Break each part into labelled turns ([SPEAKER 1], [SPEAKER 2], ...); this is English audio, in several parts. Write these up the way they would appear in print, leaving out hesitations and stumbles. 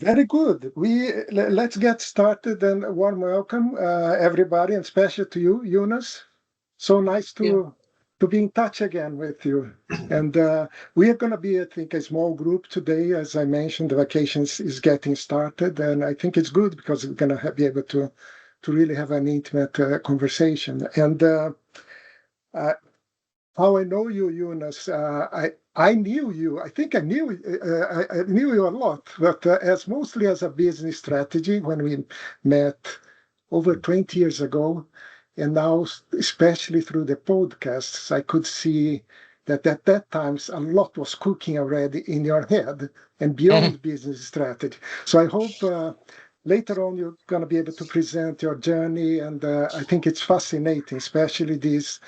[SPEAKER 1] Very good. Let's get started and a warm welcome, everybody, and especially to you, Jonas. So nice
[SPEAKER 2] Yeah.
[SPEAKER 1] to be in touch again with you. And we are going to be, I think, a small group today. As I mentioned, the vacations is getting started, and I think it's good because we're going to be able to really have an intimate conversation. And uh, how I know you, Jonas. I knew you. I think I knew you a lot, but as mostly as a business strategy when we met over 20 years ago, and now especially through the podcasts, I could see that at that times a lot was cooking already in your head and beyond business strategy. So I hope. Later on, you're going to be able to present your journey, and I think it's fascinating, especially this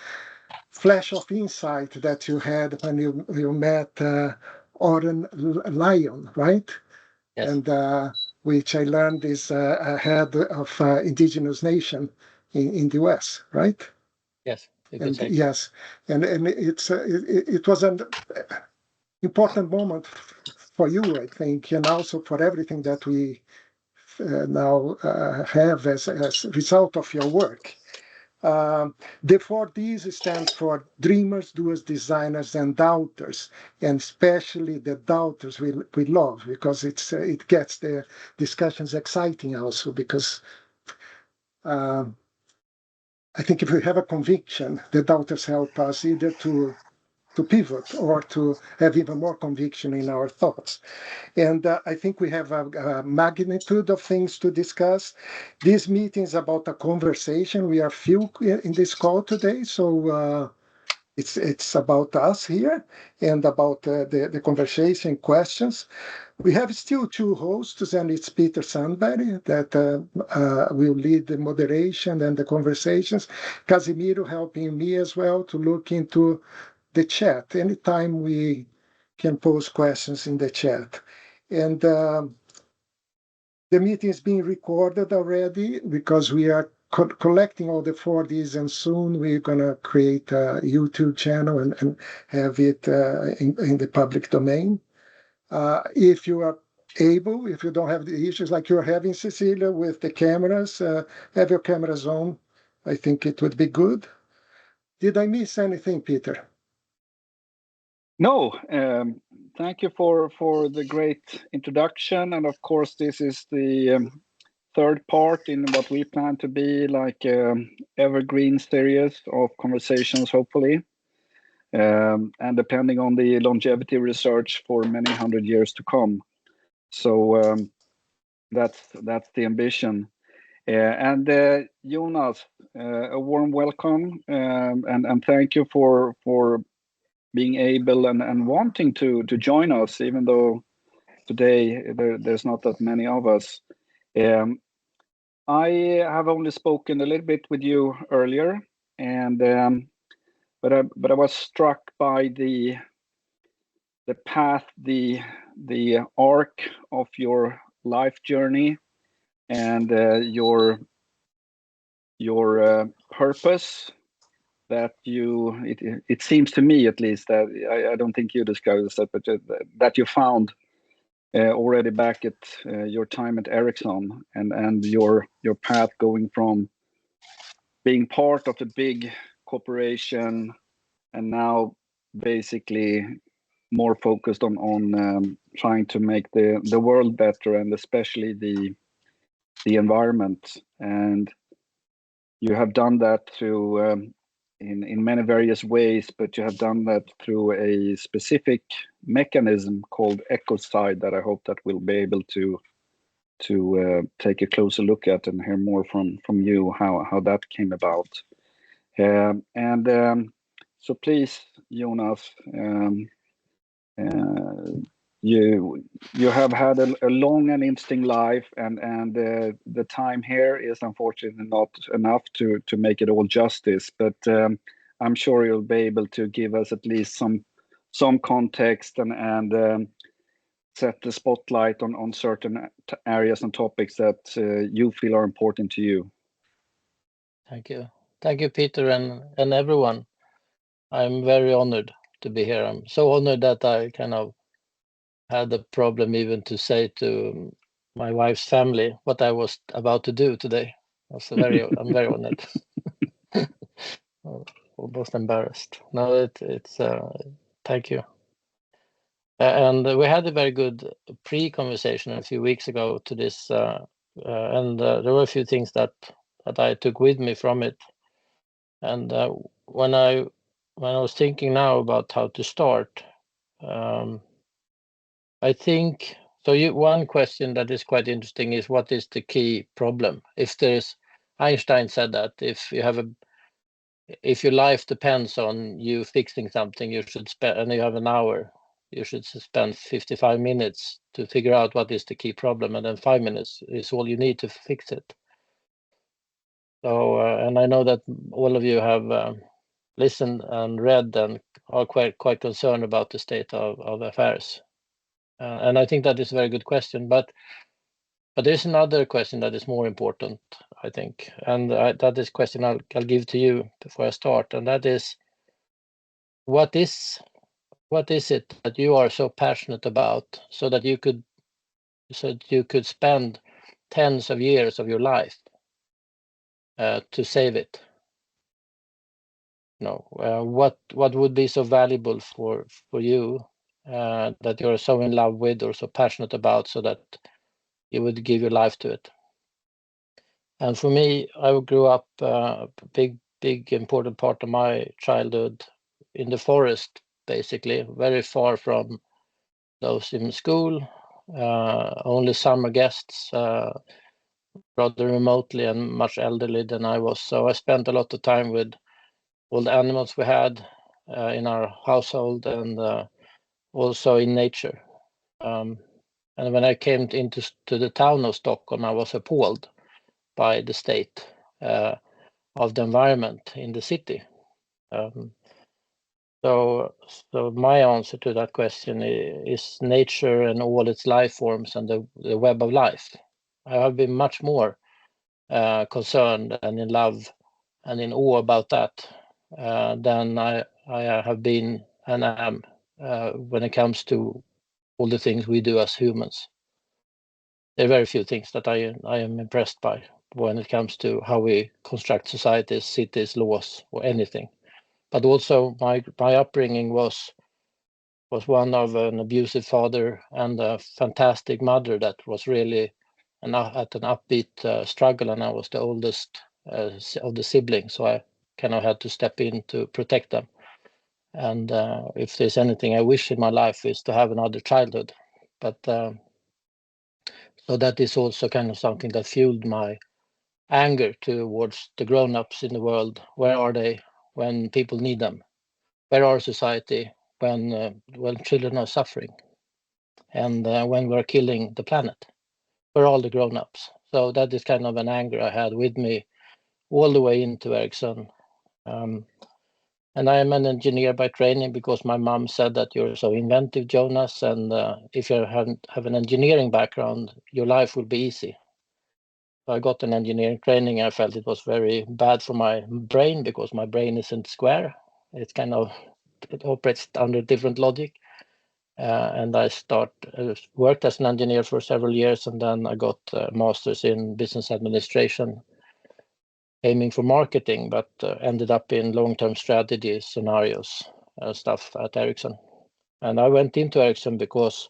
[SPEAKER 1] flash of insight that you had when you met Oren Lyon, right?
[SPEAKER 2] Yes.
[SPEAKER 1] And which I learned is a head of indigenous nation in the US, right?
[SPEAKER 2] Yes. You could
[SPEAKER 1] And
[SPEAKER 2] say.
[SPEAKER 1] yes, and it was an important moment for you, I think, and also for everything that we now have as a result of your work. The 4Ds stands for dreamers, doers, designers, and doubters, and especially the doubters we love because it gets the discussions exciting also because uh, I think if we have a conviction, the doubters help us either to pivot or to have even more conviction in our thoughts. And I think we have a magnitude of things to discuss. This meeting is about a conversation. We are few in this call today, so it's about us here and about the conversation questions. We have still two hosts, and it's Peter Sandberg that will lead the moderation and the conversations. Casimiro helping me as well to look into the chat anytime we can pose questions in the chat. And the meeting is being recorded already because we are collecting all the 4Ds, and soon we're going to create a YouTube channel and have it in the public domain. If you are able, if you don't have the issues like you're having, Cecilia, with the cameras, have your cameras on. I think it would be good. Did I miss anything, Peter?
[SPEAKER 3] No, thank you for the great introduction, and of course, this is the third part in what we plan to be like evergreen series of conversations, hopefully, and depending on the longevity research for many hundred years to come. So that's the ambition. And Jonas, a warm welcome, and thank you for being able and wanting to join us, even though today there's not that many of us. Um, I have only spoken a little bit with you earlier, and but I was struck by the path, the arc of your life journey, and your purpose that it seems to me at least that I don't think you discovered that, but that you found already back at your time at Ericsson, and your path going from being part of the big corporation and now basically more focused on trying to make the world better, and especially the environment. And you have done that through in many various ways, but you have done that through a specific mechanism called ecocide that I hope that we'll be able to take a closer look at and hear more from you how that came about. And so please, Jonas, uh, you have had a long and interesting life, and the time here is unfortunately not enough to make it all justice. But I'm sure you'll be able to give us at least some context and set the spotlight on certain areas and topics that you feel are important to you.
[SPEAKER 2] Thank you, Peter, and everyone. I'm very honored to be here. I'm so honored that I kind of had the problem even to say to my wife's family what I was about to do today. I'm very honored. Almost embarrassed. No, it's thank you. And we had a very good pre-conversation a few weeks ago to this, and there were a few things that I took with me from it. And when I was thinking now about how to start, I think so. One question that is quite interesting is, what is the key problem? Einstein said that if your life depends on you fixing something, you should spend, and you have an hour, you should spend 55 minutes to figure out what is the key problem, and then 5 minutes is all you need to fix it. So, and I know that all of you have listened and read and are quite concerned about the state of affairs. And I think that is a very good question, but there's another question that is more important, I think, and that is question I'll give to you before I start, and that is, what is it that you are so passionate about, so that you could spend tens of years of your life to save it? What would be so valuable for you that you're so in love with or so passionate about, so that you would give your life to it? And for me, I grew up big important part of my childhood in the forest, basically, very far from those in school, only summer guests, rather remotely and much elderly than I was. So I spent a lot of time with all the animals we had in our household, and also in nature. And when I came into the town of Stockholm, I was appalled by the state of the environment in the city. So my answer to that question is nature and all its life forms and the web of life. I have been much more concerned and in love and in awe about that than I have been and am when it comes to all the things we do as humans. There are very few things that I am impressed by when it comes to how we construct societies, cities, laws, or anything. But also my upbringing was one of an abusive father and a fantastic mother that was really at an upbeat struggle, and I was the oldest of the siblings, so I kind of had to step in to protect them. And if there's anything I wish in my life is to have another childhood. But so that is also kind of something that fueled my anger towards the grown-ups in the world. Where are they when people need them? Where are society when children are suffering, and when we're killing the planet? Where are all the grown-ups? So that is kind of an anger I had with me all the way into Ericsson. And I am an engineer by training, because my mom said that you're so inventive, Jonas, and if you have an engineering background, your life will be easy. So I got an engineering training. I felt it was very bad for my brain, because my brain isn't square. It operates under different logic. And I worked as an engineer for several years, and then I got a master's in business administration, aiming for marketing, but ended up in long-term strategy scenarios stuff at Ericsson. And I went into Ericsson because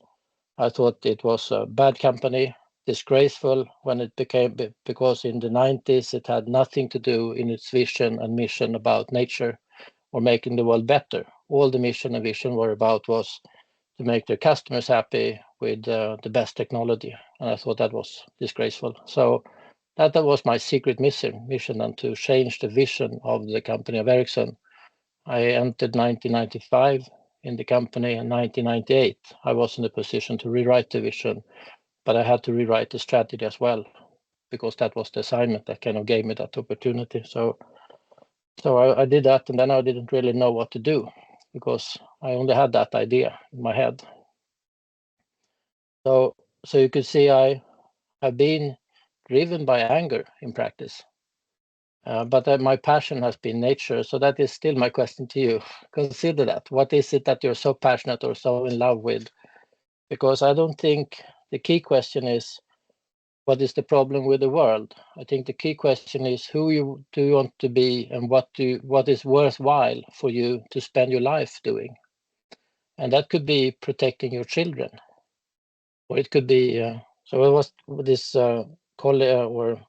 [SPEAKER 2] I thought it was a bad company, disgraceful when it became, because in the 90s it had nothing to do in its vision and mission about nature or making the world better. All the mission and vision were about was to make their customers happy with the best technology. And I thought that was disgraceful. So that was my secret mission, and to change the vision of the company of Ericsson. I entered 1995 in the company. In 1998, I was in a position to rewrite the vision, but I had to rewrite the strategy as well, because that was the assignment that kind of gave me that opportunity. So I did that, and then I didn't really know what to do, because I only had that idea in my head. So you could see I have been driven by anger in practice. But my passion has been nature. So that is still my question to you. Consider that. What is it that you're so passionate or so in love with? Because I don't think the key question is, what is the problem with the world? I think the key question is who do you want to be, and what is worthwhile for you to spend your life doing. And that could be protecting your children, or it could be so it was this colleague or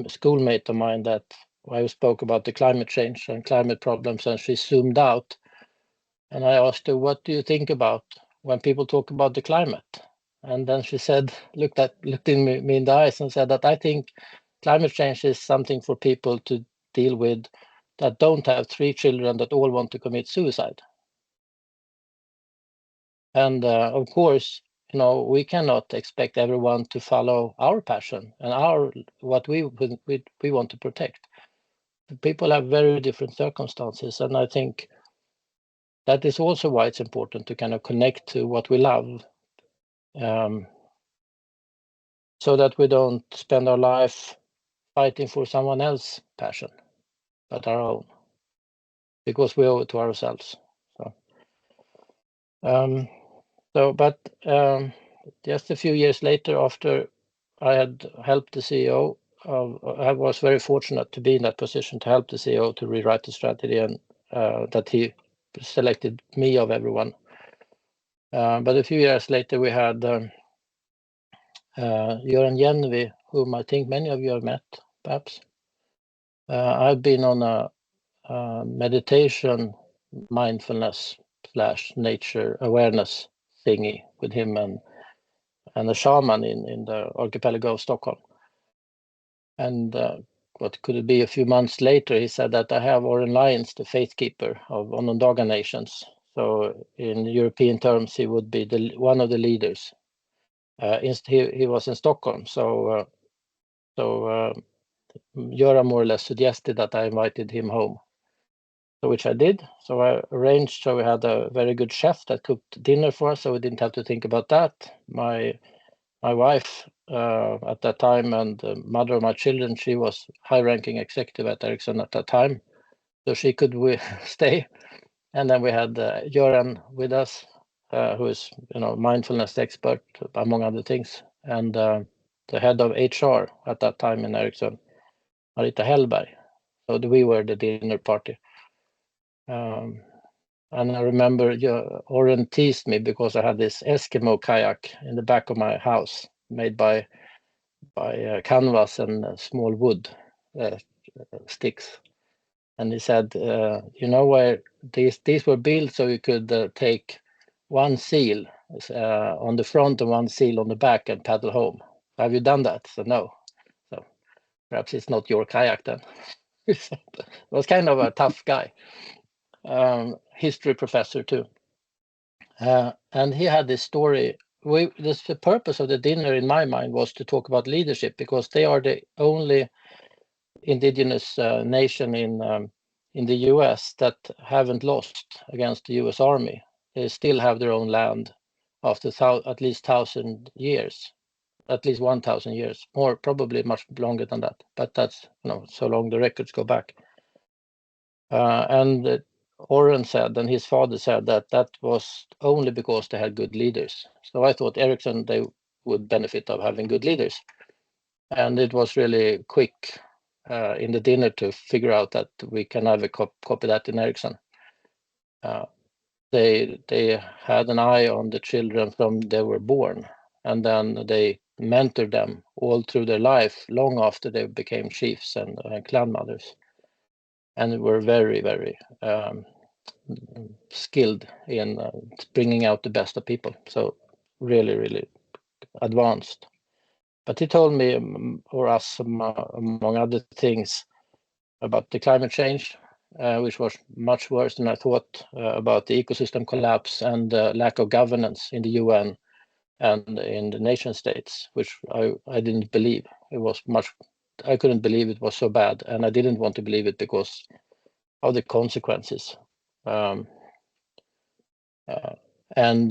[SPEAKER 2] schoolmate of mine that I spoke about the climate change and climate problems, and she zoomed out, and I asked her, what do you think about when people talk about the climate? And then she said, looked in me in the eyes and said that I think climate change is something for people to deal with that don't have 3 children that all want to commit suicide. And of course, we cannot expect everyone to follow our passion and what we want to protect. People have very different circumstances, and I think that is also why it's important to kind of connect to what we love, so that we don't spend our life fighting for someone else's passion, but our own, because we owe it to ourselves. But just a few years later, after I had helped the CEO, I was very fortunate to be in that position to help the CEO to rewrite the strategy, and that he selected me of everyone. But a few years later, we had Göran Jennevi, whom I think many of you have met, perhaps. I've been on a meditation, mindfulness / nature awareness thingy with him and a shaman in the archipelago of Stockholm. And what could it be, a few months later, he said that I have Oren Lyons, the faith keeper of Onondaga nations. So in European terms, he would be one of the leaders. He was in Stockholm, so Göran more or less suggested that I invited him home, so which I did. So I arranged, so we had a very good chef that cooked dinner for us, so we didn't have to think about that. My wife at that time, and the mother of my children, she was high-ranking executive at Ericsson at that time, so she could stay. And then we had Göran with us, who is mindfulness expert among other things, and the head of HR at that time in Ericsson, Marita Hellberg. So we were the dinner party. And I remember Oren teased me because I had this Eskimo kayak in the back of my house, made by canvas and small wood sticks. And he said, where these were built so you could take one seal on the front and one seal on the back and paddle home. Have you done that? So no. So perhaps it's not your kayak then. He was kind of a tough guy. History professor too. And he had this story. The purpose of the dinner in my mind was to talk about leadership, because they are the only indigenous nation in the US that haven't lost against the US Army. They still have their own land after at least 1,000 years, at least 1,000 years, more probably much longer than that. But that's so long the records go back. And Oren said, and his father said, that was only because they had good leaders. So I thought Ericsson, they would benefit of having good leaders. And it was really quick in the dinner to figure out that we can never copy that in Ericsson. They had an eye on the children from they were born, and then they mentored them all through their life, long after they became chiefs and clan mothers, and were very, very skilled in bringing out the best of people. So really, really advanced. But he told me, or us, among other things, about the climate change, which was much worse than I thought, about the ecosystem collapse and lack of governance in the UN and in the nation states, which I didn't believe. I couldn't believe it was so bad, and I didn't want to believe it because of the consequences. And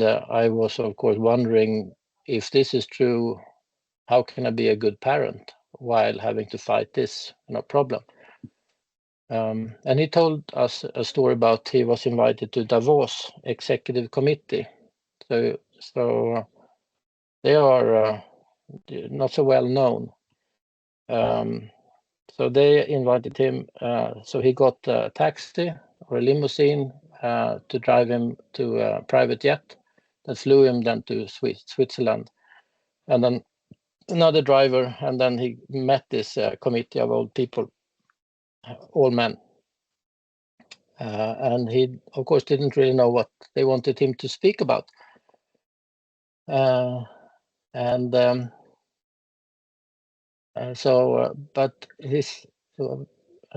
[SPEAKER 2] I was, of course, wondering, if this is true, how can I be a good parent while having to fight this problem? And he told us a story about he was invited to Davos Executive Committee. So they are not so well known. So they invited him. So he got a taxi or a limousine to drive him to a private jet that flew him then to Switzerland, and then another driver, and then he met this committee of old people, all men. And he, of course, didn't really know what they wanted him to speak about. But I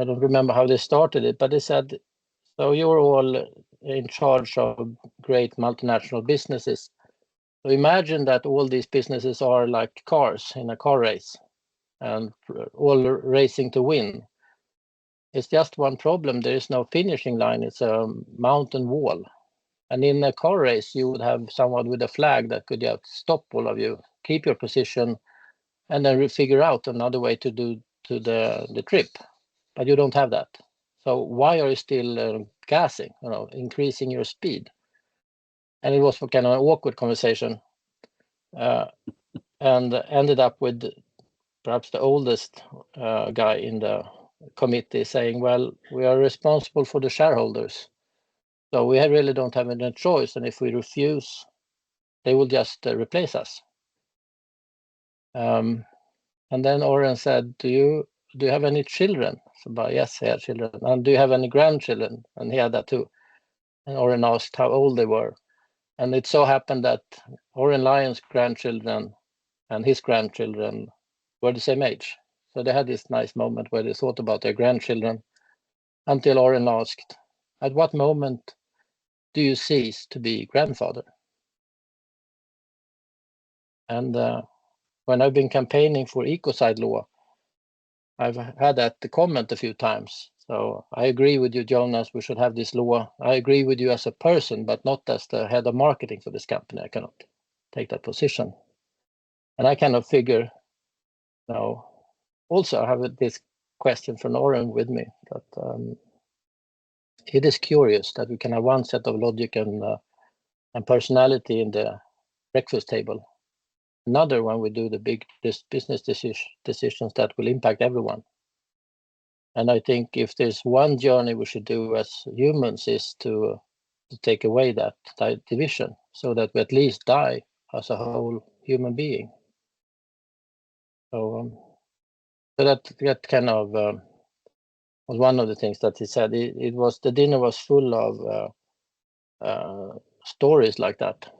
[SPEAKER 2] don't remember how they started it, but they said, so you're all in charge of great multinational businesses. So imagine that all these businesses are like cars in a car race and all racing to win. It's just one problem. There is no finishing line. It's a mountain wall. And in a car race, you would have someone with a flag that could just stop all of you, keep your position, and then figure out another way to do to the trip. But you don't have that. So why are you still gassing, increasing your speed? And it was kind of an awkward conversation, and ended up with perhaps the oldest guy in the committee saying, well, we are responsible for the shareholders. So we really don't have any choice. And if we refuse, they will just replace us. And then Oren said, do you have any children? So, but yes, he had children. And do you have any grandchildren? And he had that too. And Oren asked how old they were. And it so happened that Oren Lyon's grandchildren and his grandchildren were the same age. So they had this nice moment where they thought about their grandchildren until Oren asked, at what moment do you cease to be grandfather? And when I've been campaigning for ecocide law, I've had that comment a few times. So I agree with you, Jonas, we should have this law. I agree with you as a person, but not as the head of marketing for this company. I cannot take that position. And I cannot figure, also I have this question from Oren with me, that it is curious that we can have one set of logic and personality in the breakfast table. Another when we do the big business decisions that will impact everyone. And I think if there's one journey we should do as humans is to take away that division so that we at least die as a whole human being. So that kind of was one of the things that he said. It was, the dinner was full of stories like that.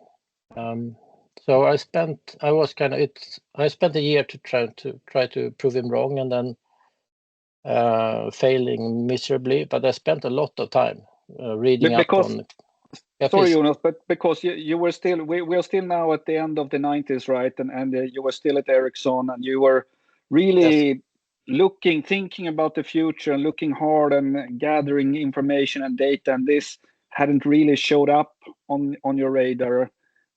[SPEAKER 2] So I spent a year to try to prove him wrong, and then failing miserably. But I spent a lot of time reading up on.
[SPEAKER 3] Yeah, sorry, Jonas, but because you were still, we are still now at the end of the 90s, right? And you were still at Ericsson, and you were really thinking about the future and looking hard and gathering information and data, and this hadn't really showed up on your radar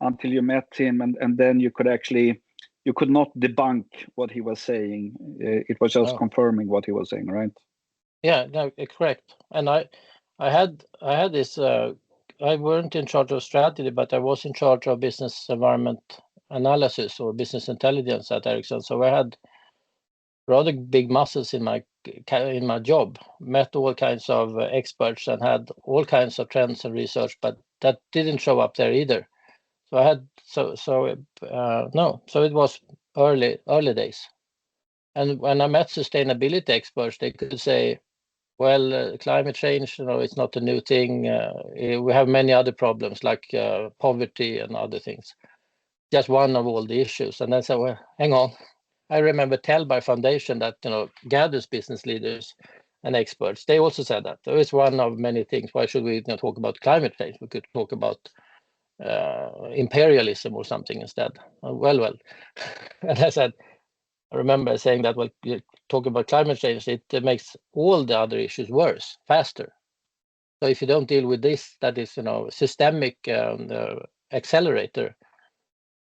[SPEAKER 3] until you met him, and then you could not debunk what he was saying. It was just confirming what he was saying, right?
[SPEAKER 2] Yeah, no, correct. And I had this. I weren't in charge of strategy, but I was in charge of business environment analysis or business intelligence at Ericsson. So I had rather big muscles in my job. Met all kinds of experts and had all kinds of trends and research, but that didn't show up there either. So I had so it was early days. And when I met sustainability experts, they could say, well, climate change, it's not a new thing. We have many other problems like poverty and other things. Just one of all the issues. And then say, well, hang on. I remember Telbar Foundation that gathers business leaders and experts. They also said that. So it's one of many things. Why should we talk about climate change? We could talk about imperialism or something instead. Well. And I remember saying that, well, you talk about climate change, it makes all the other issues worse, faster. So if you don't deal with this, that is, systemic accelerator,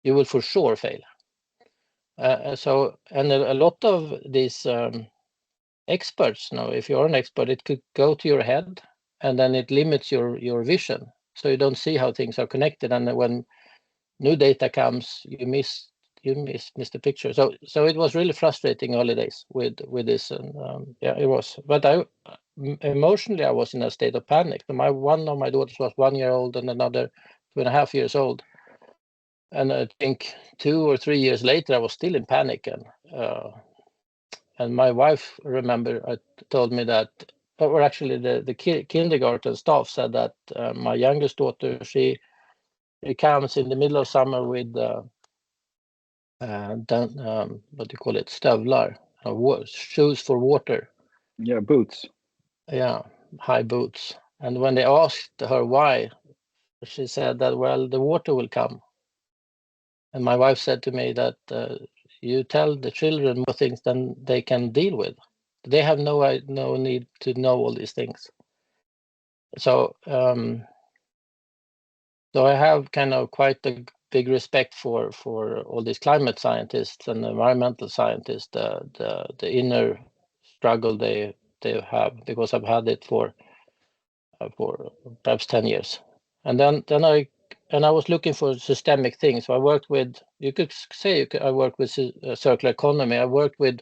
[SPEAKER 2] you will for sure fail. And a lot of these experts, if you're an expert, it could go to your head, and then it limits your vision. So you don't see how things are connected. And when new data comes, you miss missed the picture. So it was really frustrating early days with this, and yeah, it was. But emotionally I was in a state of panic. One of my daughters was 1 year old and another 2.5 years old, and I think 2 or 3 years later I was still in panic, and my wife told me that, or actually the kindergarten staff said that my youngest daughter, she comes in the middle of summer with what do you call it, stövlar, shoes for water.
[SPEAKER 3] Yeah, boots.
[SPEAKER 2] Yeah, high boots. And when they asked her why, she said that, well, the water will come. And my wife said to me that you tell the children more things than they can deal with. They have no need to know all these things. So I have kind of quite a big respect for all these climate scientists and environmental scientists, the inner struggle they have, because I've had it for perhaps 10 years. And then I was looking for systemic things. So I worked with, you could say, I worked with circular economy. I worked with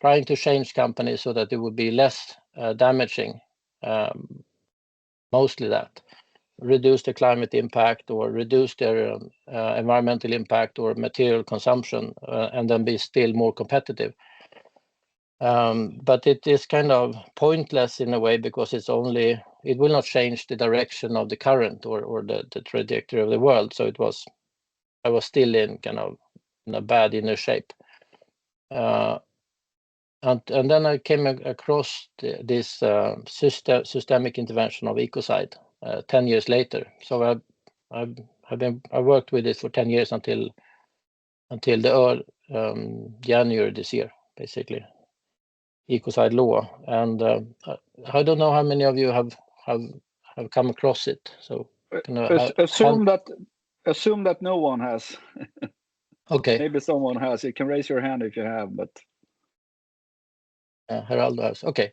[SPEAKER 2] trying to change companies so that it would be less damaging, mostly that. Reduce the climate impact or reduce their environmental impact or material consumption, and then be still more competitive. But it is kind of pointless in a way, because it will not change the direction of the current or the trajectory of the world. So I was still in a bad inner shape. And then I came across this systemic intervention of ecocide 10 years later. So I worked with it for 10 years until the January this year, basically. Ecocide law, and I don't know how many of you have come across it. So
[SPEAKER 3] assume that no one has.
[SPEAKER 2] Okay.
[SPEAKER 3] Maybe someone has. You can raise your hand if you have, but
[SPEAKER 2] Geraldo has. Okay.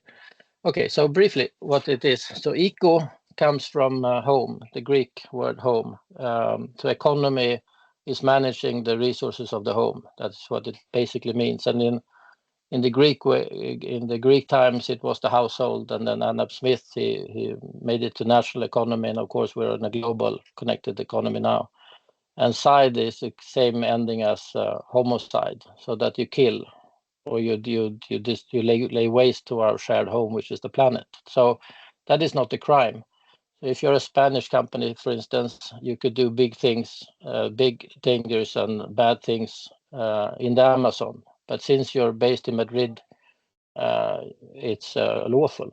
[SPEAKER 2] So briefly, what it is. So eco comes from home, the Greek word home. So economy is managing the resources of the home. That's what it basically means. And in the Greek times, it was the household, and then Adam Smith he made it to national economy, and of course we're in a global connected economy now. And side is the same ending as homicide, so that you kill or you lay waste to our shared home, which is the planet. So that is not a crime. If you're a Spanish company, for instance, you could do big things, big dangers and bad things in the Amazon. But since you're based in Madrid, it's lawful.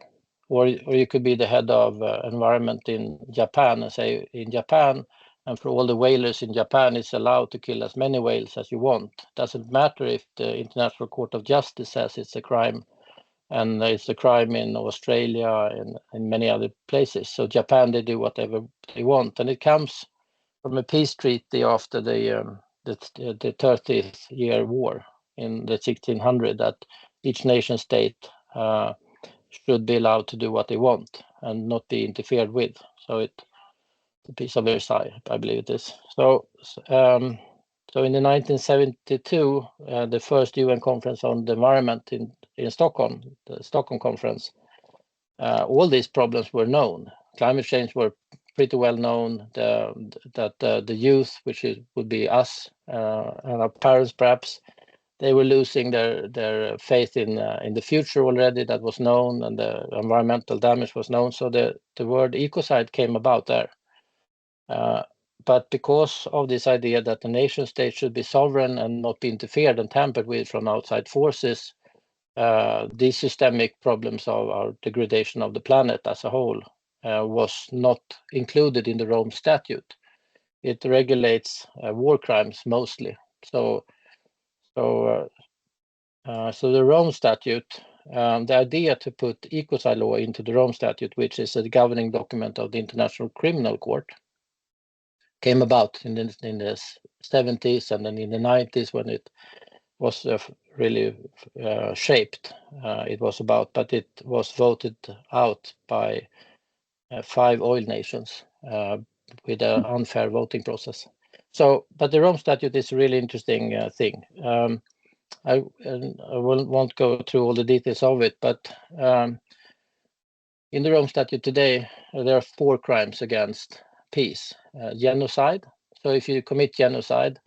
[SPEAKER 2] Or you could be the head of environment in Japan and say, in Japan, and for all the whalers in Japan, it's allowed to kill as many whales as you want. Doesn't matter if the International Court of Justice says it's a crime, and it's a crime in Australia and in many other places. So Japan, they do whatever they want, and it comes from a peace treaty after the 30th year war in the 1600, that each nation state should be allowed to do what they want and not be interfered with. So the Peace of Versailles, I believe it is. So in the 1972, the first UN conference on the environment in Stockholm, the Stockholm conference, all these problems were known. Climate change were pretty well known. That the youth, which would be us and our parents, perhaps, they were losing their faith in the future already. That was known, and the environmental damage was known. So the word ecocide came about there. But because of this idea that the nation state should be sovereign and not be interfered and tampered with from outside forces, these systemic problems of our degradation of the planet as a whole was not included in the Rome Statute. It regulates war crimes mostly. So the Rome Statute, the idea to put ecocide law into the Rome Statute, which is a governing document of the International Criminal Court, came about in the 70s and then in the 90s when it was really shaped. It was about, but it was voted out by 5 oil nations with an unfair voting process. But the Rome Statute is a really interesting thing. I won't go through all the details of it, but in the Rome Statute today, there are 4 crimes against peace. Genocide. So if you commit genocide,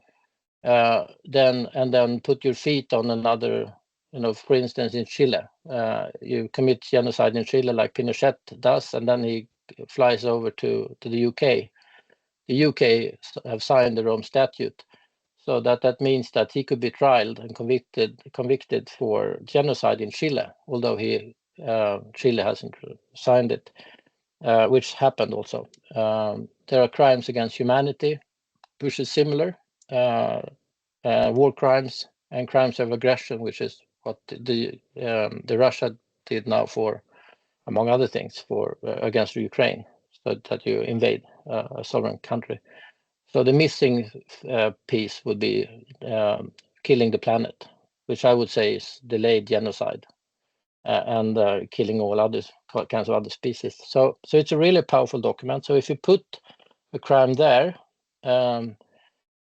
[SPEAKER 2] then put your feet on another, for instance, in Chile, you commit genocide in Chile like Pinochet does, and then he flies over to the UK. The UK have signed the Rome Statute, so that means that he could be tried and convicted for genocide in Chile, although Chile hasn't signed it, which happened also. There are crimes against humanity, which is similar, war crimes and crimes of aggression, which is what the Russia did now for, among other things, for against Ukraine, so that you invade a sovereign country. So the missing piece would be killing the planet, which I would say is delayed genocide, and killing all kinds of other species. So it's a really powerful document. So if you put a crime there, so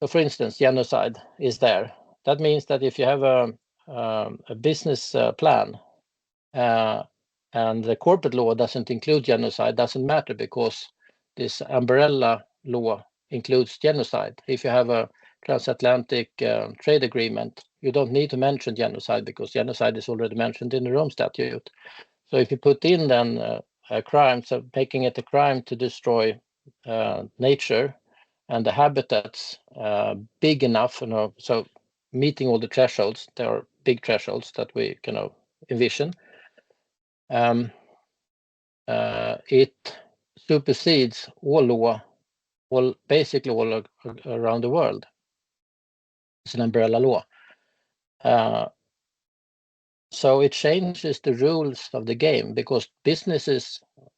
[SPEAKER 2] for instance, genocide is there. That means that if you have a business plan and the corporate law doesn't include genocide, doesn't matter, because this umbrella law includes genocide. If you have a transatlantic trade agreement, you don't need to mention genocide because genocide is already mentioned in the Rome Statute. So if you put in then a crime, so making it a crime to destroy nature and the habitats big enough, so meeting all the thresholds, there are big thresholds that we can envision. It supersedes all law, basically all around the world. It's an umbrella law. So it changes the rules of the game, because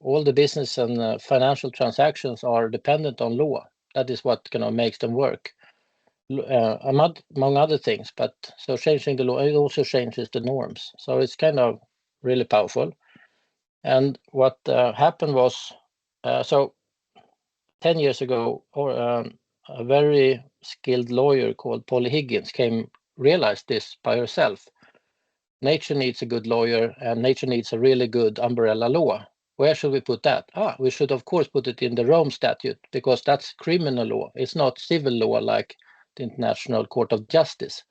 [SPEAKER 2] all the business and financial transactions are dependent on law. That is what makes them work, among other things. But so changing the law, it also changes the norms. So it's really powerful. And what happened was, so 10 years ago, a very skilled lawyer called Polly Higgins realized this by herself. Nature needs a good lawyer, and nature needs a really good umbrella law. Where should we put that? We should of course put it in the Rome Statute, because that's criminal law. It's not civil law like the International Court of Justice.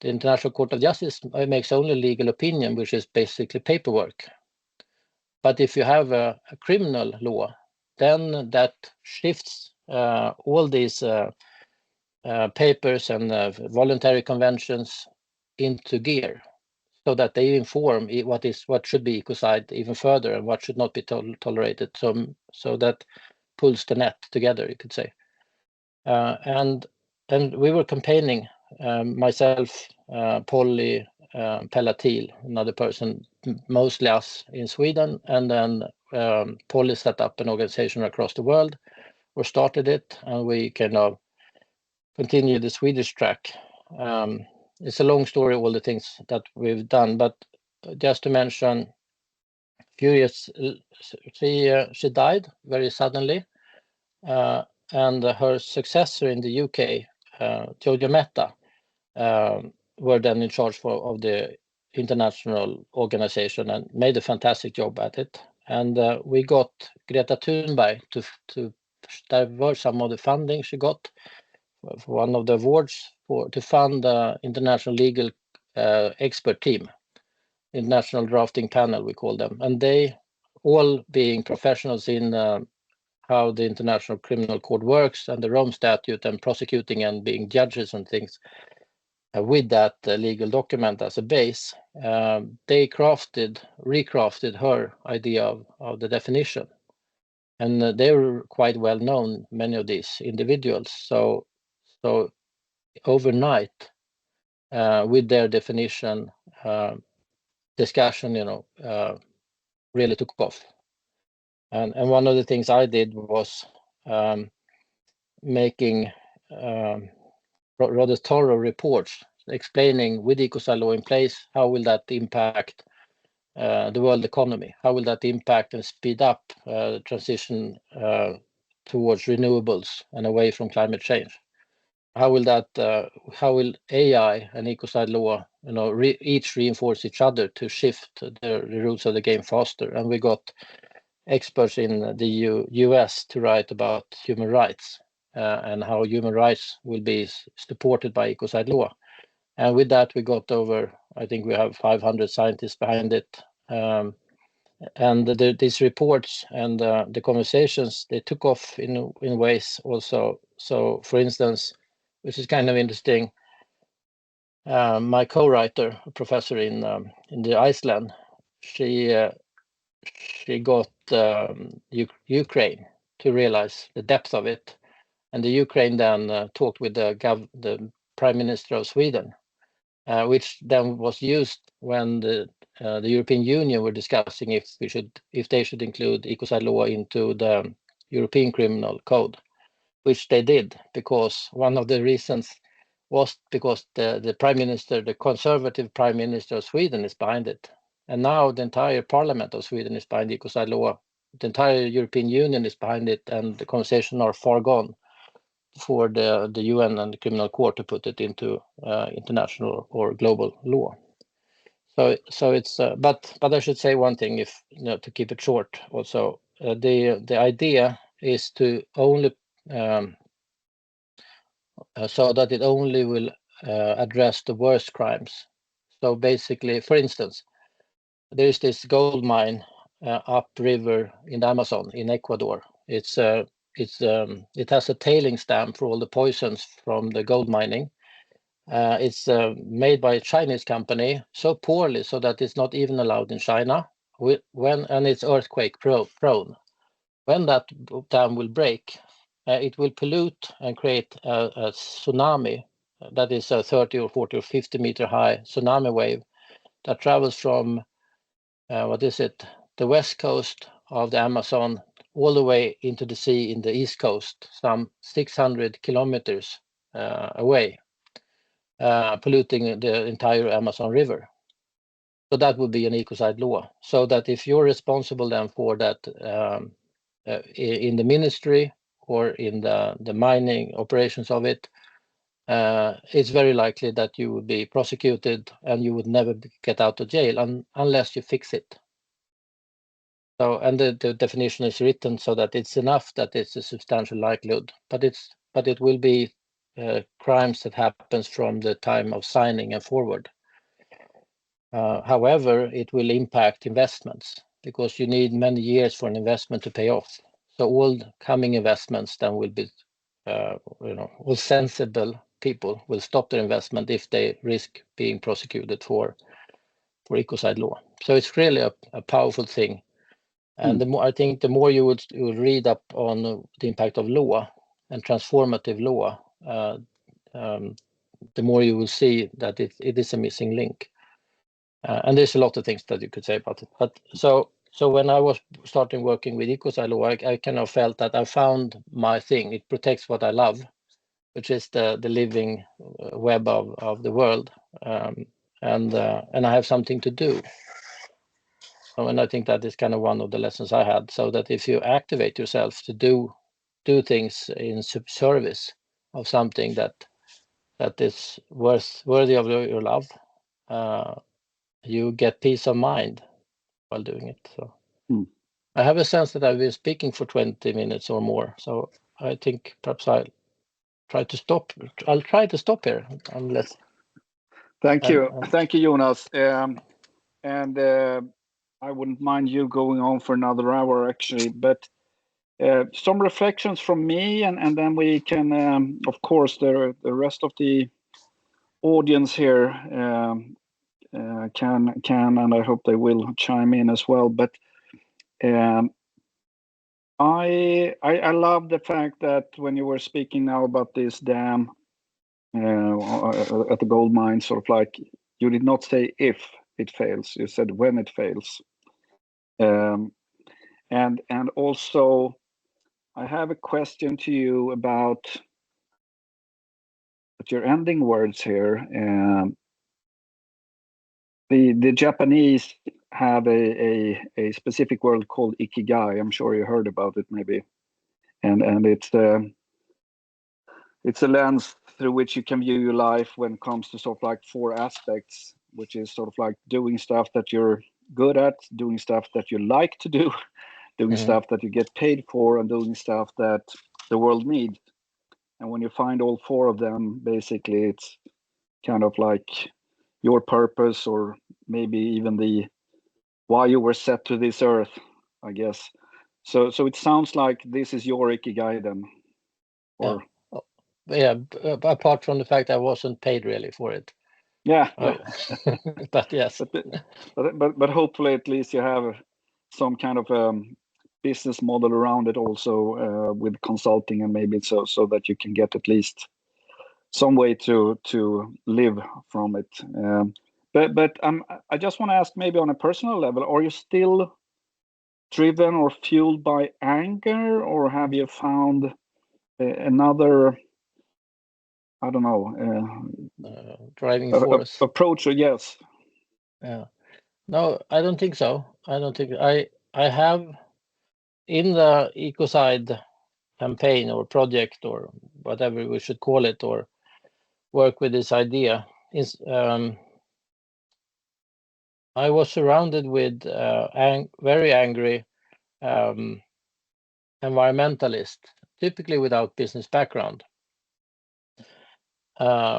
[SPEAKER 2] The International Court of Justice makes only legal opinion, which is basically paperwork. But if you have a criminal law, then that shifts all these papers and voluntary conventions into gear, so that they inform what should be ecocide even further and what should not be tolerated. So that pulls the net together, you could say. And we were campaigning, myself, Polly, Pelatil, another person, mostly us in Sweden, and then Polly set up an organization across the world, or started it, and we continue the Swedish track. It's a long story, all the things that we've done, but just to mention, a few years, she died very suddenly, and her successor in the UK, Jojo Mehta, were then in charge of the international organization and made a fantastic job at it. And we got Greta Thunberg to divert some of the funding she got for one of the awards to fund the international legal expert team, international drafting panel, we call them. And they, all being professionals in how the International Criminal Court works and the Rome Statute and prosecuting and being judges and things, with that legal document as a base, they recrafted her idea of the definition. And they were quite well known, many of these individuals. So overnight, with their definition, discussion, really took off. And one of the things I did was making rather thorough reports explaining, with ecocide law in place, how will that impact the world economy? How will that impact and speed up transition towards renewables and away from climate change? how will AI and ecocide law, each reinforce each other to shift the rules of the game faster? And we got experts in the US to write about human rights and how human rights will be supported by ecocide law. And with that, we got over, I think we have 500 scientists behind it. And these reports and the conversations, they took off in ways also. So, for instance, which is kind of interesting, my co-writer, a professor in the Iceland, she got Ukraine to realize the depth of it, and the Ukraine then talked with the Prime Minister of Sweden, which then was used when the European Union were discussing if they should include ecocide law into the European Criminal Code, which they did, because one of the reasons was because the Prime Minister, the conservative Prime Minister of Sweden, is behind it. And now the entire Parliament of Sweden is behind ecocide law. The entire European Union is behind it, and the conversations are far gone for the UN and the Criminal Court to put it into international or global law. So it's but I should say one thing, if to keep it short. Also, the idea is to only so that it only will address the worst crimes. So basically, for instance, there is this gold mine upriver in the Amazon in Ecuador. It has a tailing dam for all the poisons from the gold mining. It's made by a Chinese company so poorly so that it's not even allowed in China. And it's earthquake prone. When that dam will break, it will pollute and create a tsunami that is a 30 or 40 or 50 meter high tsunami wave that travels from the west coast of the Amazon all the way into the sea in the east coast, some 600 kilometers away, polluting the entire Amazon River. So that would be an ecocide law. So that if you're responsible then for that in the ministry or in the mining operations of it, it's very likely that you would be prosecuted and you would never get out of jail unless you fix it. So, and the definition is written so that it's enough that it's a substantial likelihood, but it will be crimes that happens from the time of signing and forward. However, it will impact investments because you need many years for an investment to pay off. So all coming investments then will be, all sensible people will stop their investment if they risk being prosecuted for ecocide law. So it's really a powerful thing. And the more you would read up on the impact of law and transformative law, the more you will see that it is a missing link. And there's a lot of things that you could say about it. But so when I was starting working with ecocide law, I kind of felt that I found my thing. It protects what I love, which is the living web of the world, and I have something to do. And I think that is kind of one of the lessons I had. So that if you activate yourself to do things in service of something that is worthy of your love, you get peace of mind while doing it. So I have a sense that I've been speaking for 20 minutes or more. So I think perhaps I'll try to stop. I'll try to stop here unless.
[SPEAKER 3] Thank you, Jonas. And I wouldn't mind you going on for another hour, actually. But some reflections from me, and then we can, of course, the rest of the audience here can, and I hope they will chime in as well. But I love the fact that when you were speaking now about this dam at the gold mine, sort of like you did not say if it fails, you said when it fails. And also, I have a question to you about your ending words here. The Japanese have a specific word called ikigai. I'm sure you heard about it, maybe. And it's it's a lens through which you can view your life when it comes to sort of like 4 aspects, which is sort of like doing stuff that you're good at, doing stuff that you like to do, doing stuff that you get paid for, and doing stuff that the world needs. And when you find all 4 of them, basically it's kind of like your purpose, or maybe even the why you were set to this earth, I guess. So it sounds like this is your ikigai then. Or
[SPEAKER 2] yeah, apart from the fact I wasn't paid really for it.
[SPEAKER 3] Yeah.
[SPEAKER 2] But yes.
[SPEAKER 3] But hopefully at least you have some kind of business model around it also, with consulting, and maybe so that you can get at least some way to live from it. But I just want to ask, maybe on a personal level, are you still driven or fueled by anger, or have you found another, I don't know,
[SPEAKER 2] driving force
[SPEAKER 3] approach? Yes.
[SPEAKER 2] Yeah. No, I don't think so. I don't think I have in the ecocide campaign or project or whatever we should call it, or work with this idea, is I was surrounded with very angry environmentalists, typically without business background,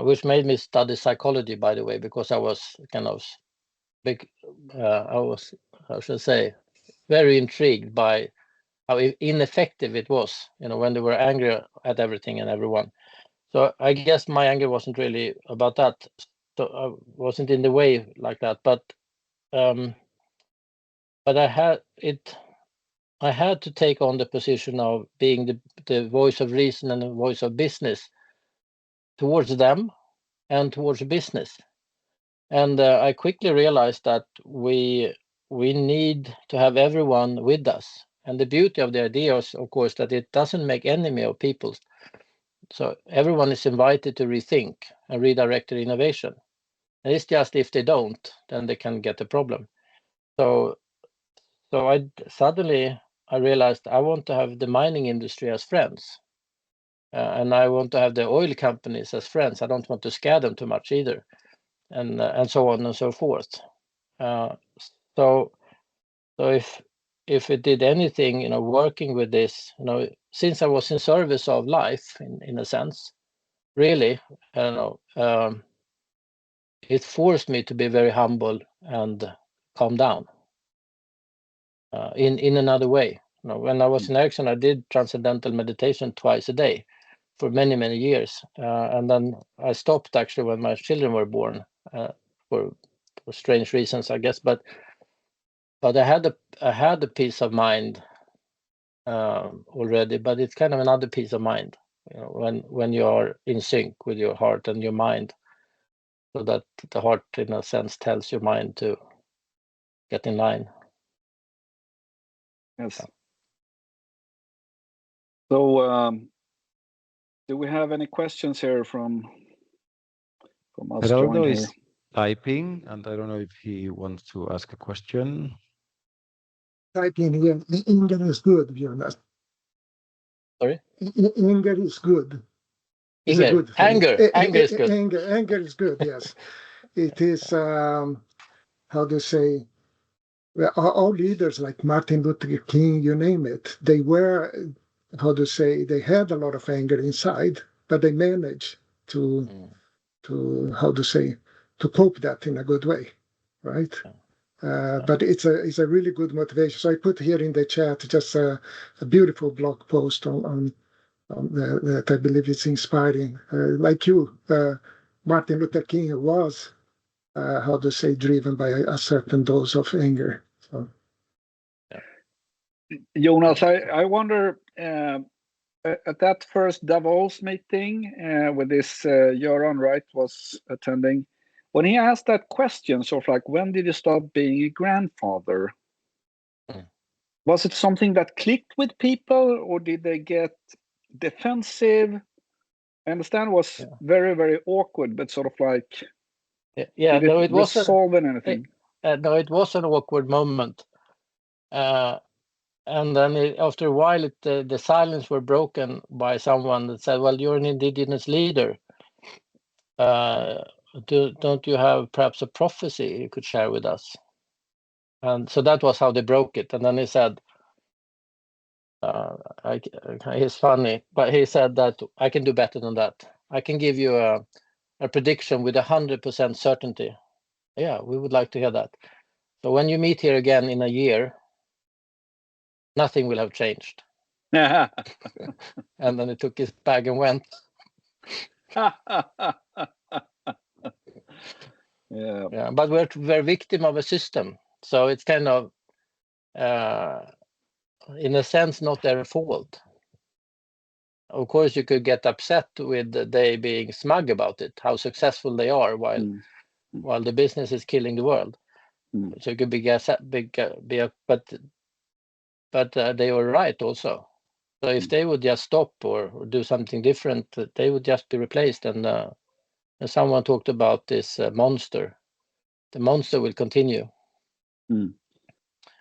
[SPEAKER 2] which made me study psychology, by the way, because I was kind of how should I say, very intrigued by how ineffective it was, when they were angry at everything and everyone. So I guess my anger wasn't really about that. So I wasn't in the way like that, but I had to take on the position of being the voice of reason and the voice of business towards them and towards business. And I quickly realized that we need to have everyone with us. And the beauty of the idea is, of course, that it doesn't make enemy of people. So everyone is invited to rethink and redirect their innovation. And it's just if they don't, then they can get a problem. So I suddenly realized I want to have the mining industry as friends. And I want to have the oil companies as friends. I don't want to scare them too much either. And so on and so forth. So if it did anything, working with this, since I was in service of life in a sense, really, it forced me to be very humble and calm down in another way. When I was in Ericsson, I did transcendental meditation twice a day for many, many years. And then I stopped actually when my children were born for strange reasons, I guess. But I had a peace of mind already, but it's kind of another peace of mind, when you are in sync with your heart and your mind, so that the heart, in a sense, tells your mind to get in line.
[SPEAKER 3] Yes. So, do we have any questions here from us?
[SPEAKER 4] Gerardo is typing, and I don't know if he wants to ask a question.
[SPEAKER 1] Typing here. Anger is good, Jonas.
[SPEAKER 2] Sorry?
[SPEAKER 1] Anger is good. It's a good thing.
[SPEAKER 2] Anger is good.
[SPEAKER 1] Anger is good, yes. It is, how to say, well, all leaders like Martin Luther King, you name it, they were, how to say, they had a lot of anger inside, but they managed to how to say, to cope that in a good way, right? But it's a really good motivation. So I put here in the chat just a beautiful blog post on that I believe it's inspiring. Like you, Martin Luther King was, how to say, driven by a certain dose of anger. So.
[SPEAKER 3] Jonas, I wonder, at that first Davos meeting with this Göran, right, was attending, when he asked that question, sort of like, when did you stop being a grandfather? Was it something that clicked with people, or did they get defensive? I understand it was very, very awkward, but sort of like, did it resolve anything?
[SPEAKER 2] No, it was an awkward moment. And then after a while, the silence were broken by someone that said, "Well, you're an indigenous leader. Don't you have perhaps a prophecy you could share with us?" And so that was how they broke it. And then he said, he's funny, but he said that I can do better than that. I can give you a prediction with 100% certainty. Yeah, we would like to hear that. So when you meet here again in a year, nothing will have changed. And then he took his bag and went. Yeah, but we're victim of a system, so it's kind of in a sense not their fault. Of course, you could get upset with they being smug about it, how successful they are, while the business is killing the world. So it could be but they were right also. So if they would just stop or do something different, they would just be replaced. And someone talked about this monster. The monster will continue.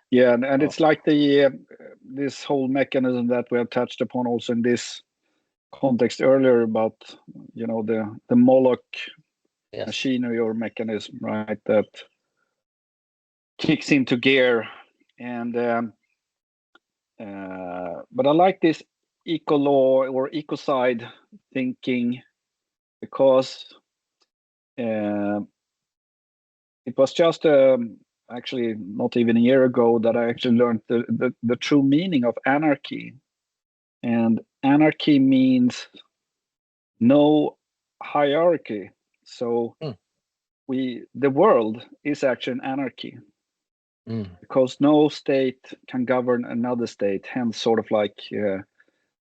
[SPEAKER 3] Yeah, and it's like this whole mechanism that we have touched upon also in this context earlier about the Moloch machinery or mechanism, right? That kicks into gear, and but I like this eco law or ecocide thinking because it was just actually not even a year ago that I actually learned the true meaning of anarchy. And anarchy means no hierarchy. So the world is actually an anarchy because no state can govern another state. Hence, sort of like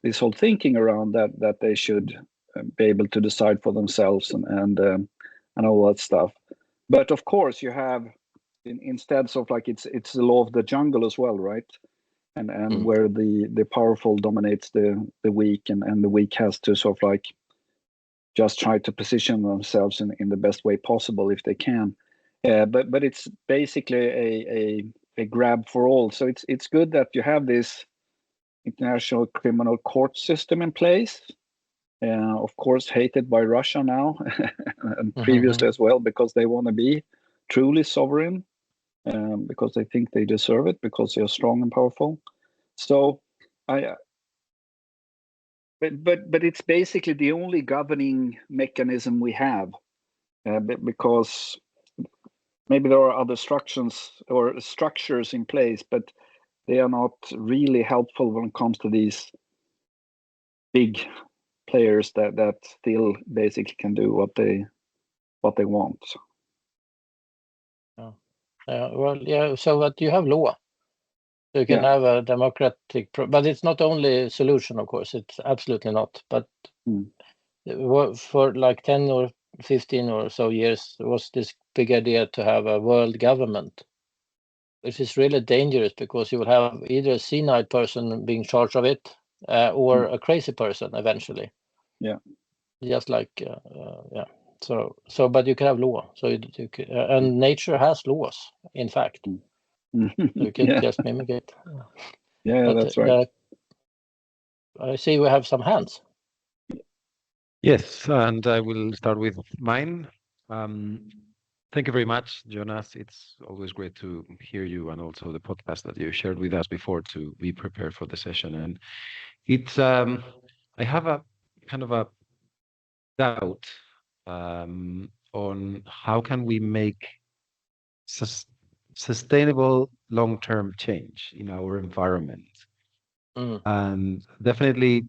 [SPEAKER 3] this whole thinking around that they should be able to decide for themselves and all that stuff. But of course, you have instead sort of like it's the law of the jungle as well, right? And where the powerful dominates the weak, and the weak has to sort of like just try to position themselves in the best way possible if they can. But it's basically a grab for all. So it's good that you have this international criminal court system in place. Of course, hated by Russia now and previously as well, because they want to be truly sovereign, because they think they deserve it, because they are strong and powerful. So but it's basically the only governing mechanism we have, because maybe there are other structures in place, but they are not really helpful when it comes to these big players that still basically can do what they want.
[SPEAKER 2] So that you have law, so you can have a democratic but it's not only a solution, of course, it's absolutely not. But for like 10 or 15 or so years was this big idea to have a world government, which is really dangerous because you will have either a senile person being charged of it or a crazy person eventually. Just like so but you can have law, so you can, and nature has laws, in fact. So you can just mimic it.
[SPEAKER 3] But, that's right.
[SPEAKER 2] I see we have some hands.
[SPEAKER 4] Yes, and I will start with mine. Thank you very much, Jonas. It's always great to hear you, and also the podcast that you shared with us before to be prepared for the session. And it's I have a kind of a doubt on how can we make sustainable long-term change in our environment. And definitely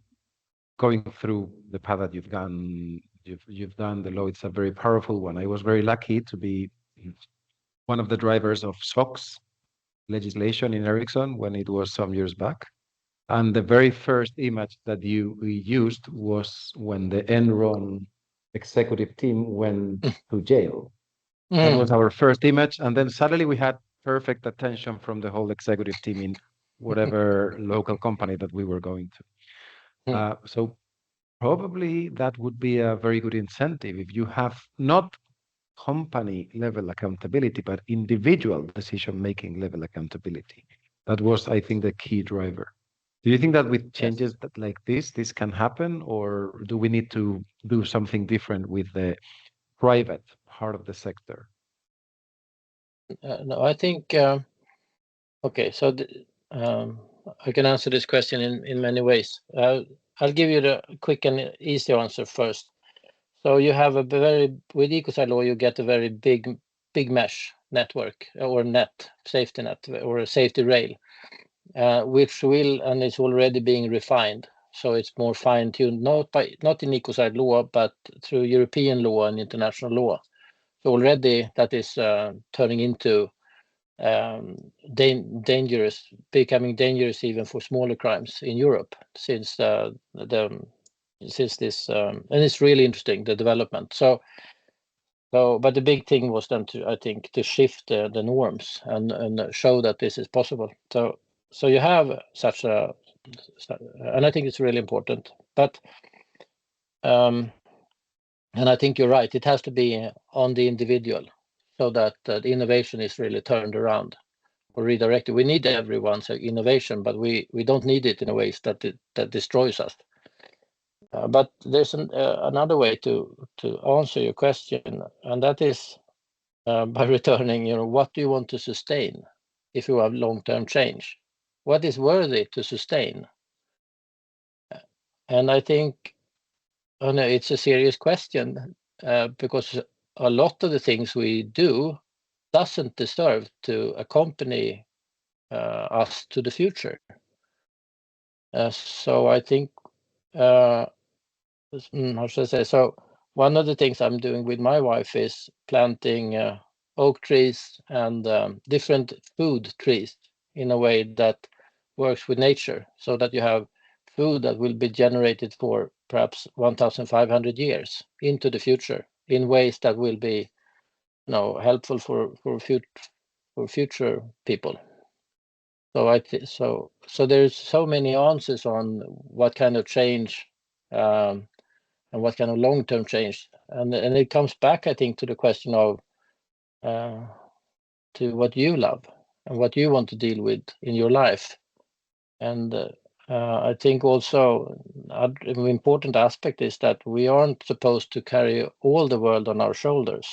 [SPEAKER 4] going through the path that you've done, the law. It's a very powerful one. I was very lucky to be one of the drivers of SOX legislation in Ericsson when it was some years back. And the very first image that we used was when the Enron executive team went to jail. That was our first image. And then suddenly we had perfect attention from the whole executive team in whatever local company that we were going to. So probably that would be a very good incentive if you have not company level accountability, but individual decision-making level accountability. That was, I think, the key driver. Do you think that with changes
[SPEAKER 2] Yes.
[SPEAKER 4] that like this can happen, or do we need to do something different with the private part of the sector?
[SPEAKER 2] No, I think okay. So I can answer this question in many ways. I'll give you the quick and easy answer first. So you have a very with ecocide law, you get a very big mesh network or net safety net or a safety rail, which will and is already being refined. So it's more fine-tuned, not in ecocide law, but through European law and international law. So already that is turning into dangerous, becoming dangerous even for smaller crimes in Europe since this and it's really interesting, the development. So but the big thing was then I think to shift the norms and show that this is possible. So you have such a, and I think it's really important. But and I think you're right. It has to be on the individual, so that the innovation is really turned around or redirected. We need everyone's innovation, but we don't need it in a way that destroys us. But there's another way to answer your question, and that is by returning, what do you want to sustain if you have long-term change? What is worthy to sustain? And I think it's a serious question because a lot of the things we do doesn't deserve to accompany us to the future. So I think, how should I say? So one of the things I'm doing with my wife is planting oak trees and different food trees in a way that works with nature, so that you have food that will be generated for perhaps 1,500 years into the future in ways that will be, helpful for future people. So so there's so many answers on what kind of change and what kind of long-term change, and it comes back, I think, to the question of to what you love and what you want to deal with in your life. And I think also an important aspect is that we aren't supposed to carry all the world on our shoulders.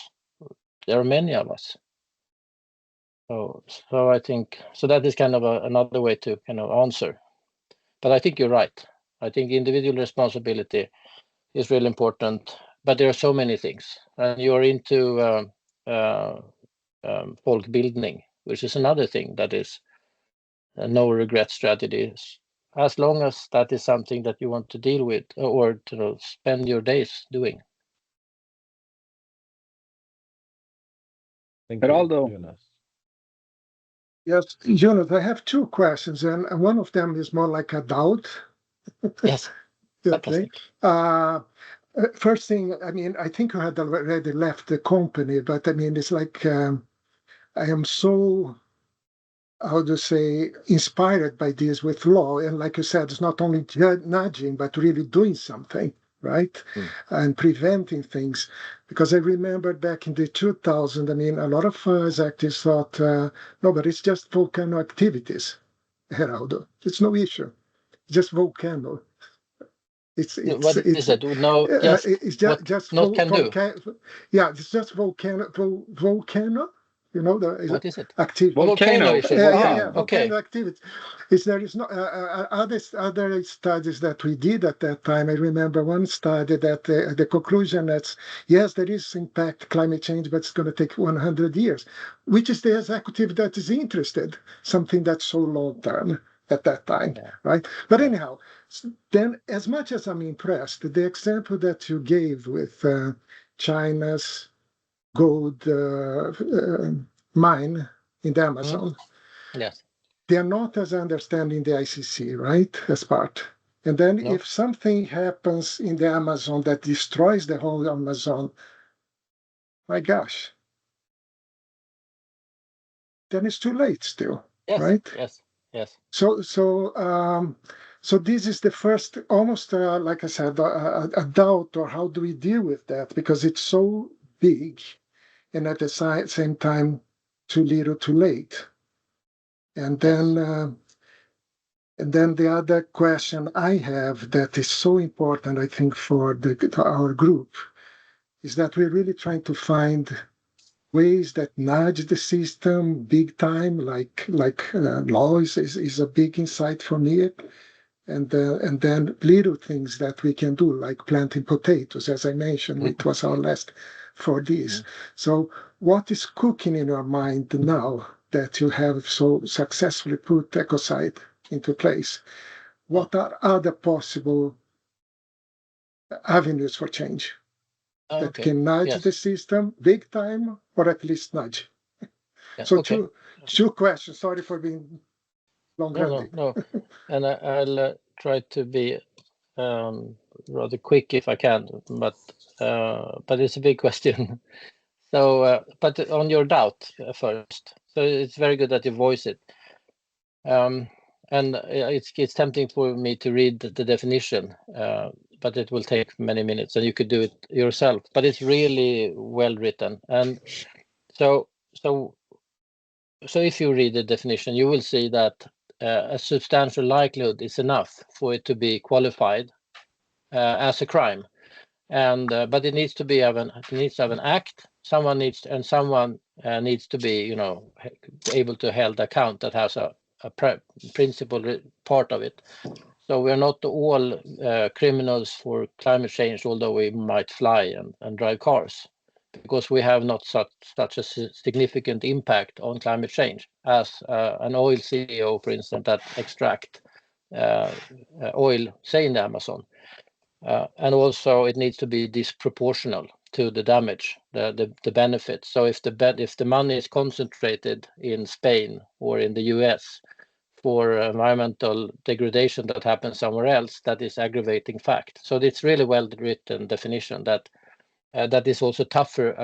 [SPEAKER 2] There are many of us. So I think that is kind of another way to kind of answer. But I think you're right. I think individual responsibility is really important. But there are so many things, and you're into folkbildning, which is another thing that is no regret strategies. As long as that is something that you want to deal with or to spend your days doing.
[SPEAKER 4] Thank you,
[SPEAKER 3] Geraldo.
[SPEAKER 4] Jonas.
[SPEAKER 1] Yes, Jonas, I have two questions, and one of them is more like a doubt.
[SPEAKER 2] Yes.
[SPEAKER 1] Okay. First thing, I mean, I think you had already left the company, but I mean, it's like I am so, how to say, inspired by this with law. And like you said, it's not only nudging, but really doing something, right? And preventing things. Because I remember back in the 2000, I mean, a lot of us activists thought, no, but it's just volcano activities, Geraldo. It's no issue. Just volcano.
[SPEAKER 2] What is it? No, just
[SPEAKER 1] It's
[SPEAKER 2] what
[SPEAKER 1] just
[SPEAKER 2] not can do.
[SPEAKER 1] Yeah, it's just volcano. You know,
[SPEAKER 2] What is it?
[SPEAKER 1] activity.
[SPEAKER 2] Volcano is it?
[SPEAKER 1] Yeah,
[SPEAKER 2] Okay.
[SPEAKER 1] volcano activity. There is no other studies that we did at that time. I remember one study that the conclusion that's yes, there is impact climate change, but it's going to take 100 years, which is the executive that is interested, something that's so long term at that time, right? But anyhow, then as much as I'm impressed, the example that you gave with China's gold mine in the Amazon,
[SPEAKER 2] Yes.
[SPEAKER 1] they are not, as I understand, in the ICC, right, as part. And then if something happens in the Amazon that destroys the whole Amazon, my gosh, then it's too late still, right?
[SPEAKER 2] Yes.
[SPEAKER 1] So this is the first, almost like I said, a doubt, or how do we deal with that? Because it's so big, and at the same time, too little, too late. And then the other question I have that is so important, I think, for our group, is that we're really trying to find ways that nudge the system big time, like laws is a big insight for me. And then little things that we can do, like planting potatoes, as I mentioned, it was our last 4Ds. So what is cooking in your mind now that you have so successfully put ecocide into place? What are other possible avenues for change that can nudge the system big time, or at least nudge? So two questions. Sorry for being long-winded.
[SPEAKER 2] No. And I'll try to be rather quick if I can, but it's a big question. So, but on your doubt first, so it's very good that you voice it. And it's tempting for me to read the definition, but it will take many minutes, and you could do it yourself. But it's really well written, and so if you read the definition, you will see that a substantial likelihood is enough for it to be qualified as a crime, and but it needs to have an act. Someone needs to be able to held account that has a principal part of it. So we are not all criminals for climate change, although we might fly and drive cars, because we have not such a significant impact on climate change as an oil CEO, for instance, that extract oil, say in the Amazon. And also it needs to be disproportional to the damage, the benefit. So if the money is concentrated in Spain or in the US for environmental degradation that happens somewhere else, that is aggravating fact. So it's really well written definition that is also tougher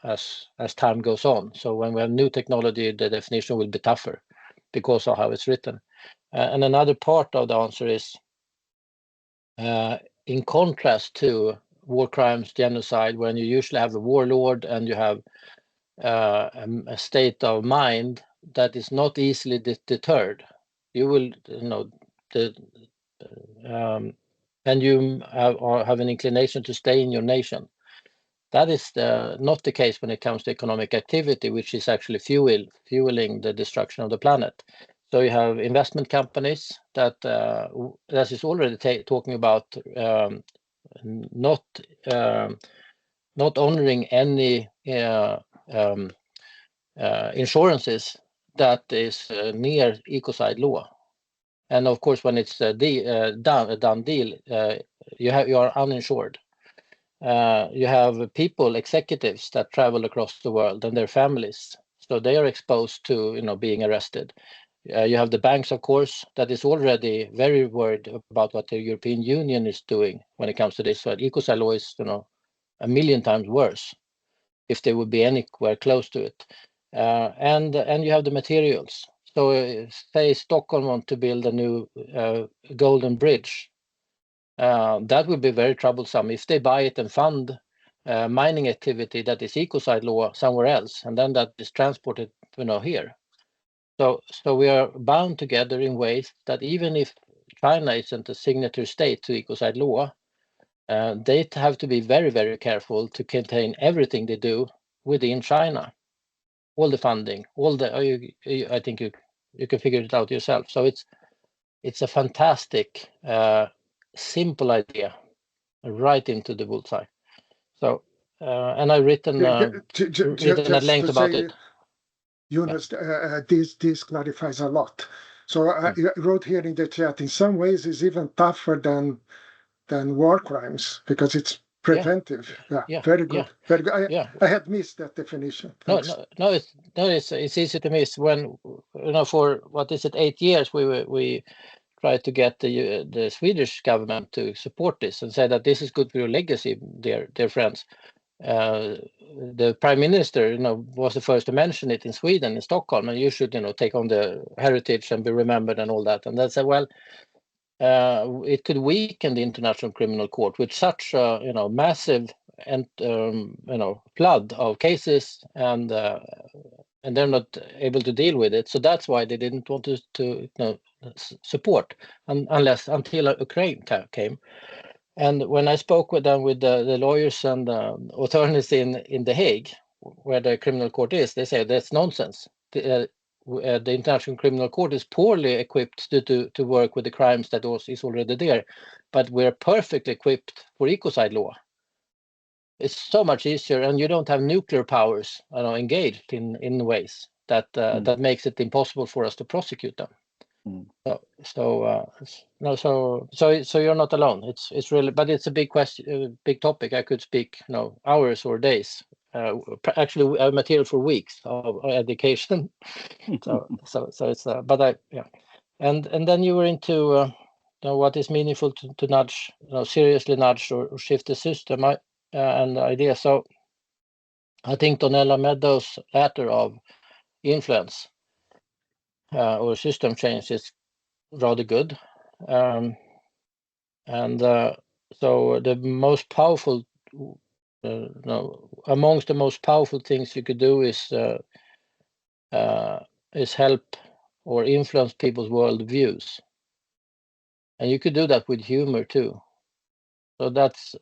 [SPEAKER 2] as time goes on. So when we have new technology, the definition will be tougher because of how it's written. And another part of the answer is, in contrast to war crimes, genocide, when you usually have a warlord and you have a state of mind that is not easily deterred, you will, and you have an inclination to stay in your nation. That is not the case when it comes to economic activity, which is actually fueling the destruction of the planet. So you have investment companies that is already talking about not honoring any insurances that is near ecocide law. And of course, when it's a done deal, you are uninsured. You have executives that travel across the world and their families, so they are exposed to being arrested. You have the banks, of course, that is already very worried about what the European Union is doing when it comes to this. So ecocide law is a million times worse if they would be anywhere close to it. And you have the materials. So say Stockholm want to build a new golden bridge. That would be very troublesome if they buy it and fund mining activity that is ecocide law somewhere else, and then that is transported here. So we are bound together in ways that even if China isn't a signatory state to ecocide law, they have to be very, very careful to contain everything they do within China. All the funding, I think you can figure it out yourself. So it's a fantastic, simple idea, right into the bullseye. So, and I've written at length about it.
[SPEAKER 1] Jonas, this clarifies a lot. So I wrote here in the chat, in some ways it's even tougher than war crimes because it's preventive. Yeah, very good.
[SPEAKER 2] Yeah.
[SPEAKER 1] Very good. I had missed that definition. Thanks.
[SPEAKER 2] No, it's easy to miss when for what is it, 8 years we tried to get the Swedish government to support this and say that this is good for your legacy, dear friends. The prime minister, was the first to mention it in Sweden, in Stockholm, and you should, take on the heritage and be remembered and all that. And they said, well, it could weaken the International Criminal Court with such a, massive and flood of cases and and they're not able to deal with it. So that's why they didn't want to support until Ukraine came. And when I spoke with them, with the lawyers and attorneys in The Hague, where the criminal court is, they say that's nonsense. The International Criminal Court is poorly equipped to work with the crimes that is already there, but we're perfectly equipped for ecocide law. It's so much easier, and you don't have nuclear powers engaged in ways that that makes it impossible for us to prosecute them. So you're not alone. It's really, but it's a big question, big topic. I could speak hours or days. Actually, material for weeks of education. so it's and then you were into what is meaningful to nudge, seriously nudge or shift the system. And the idea. So I think Donella Meadows' latter of influence or system change is rather good. So the most powerful, amongst the most powerful things you could do is help or influence people's worldviews, and you could do that with humor too. So that's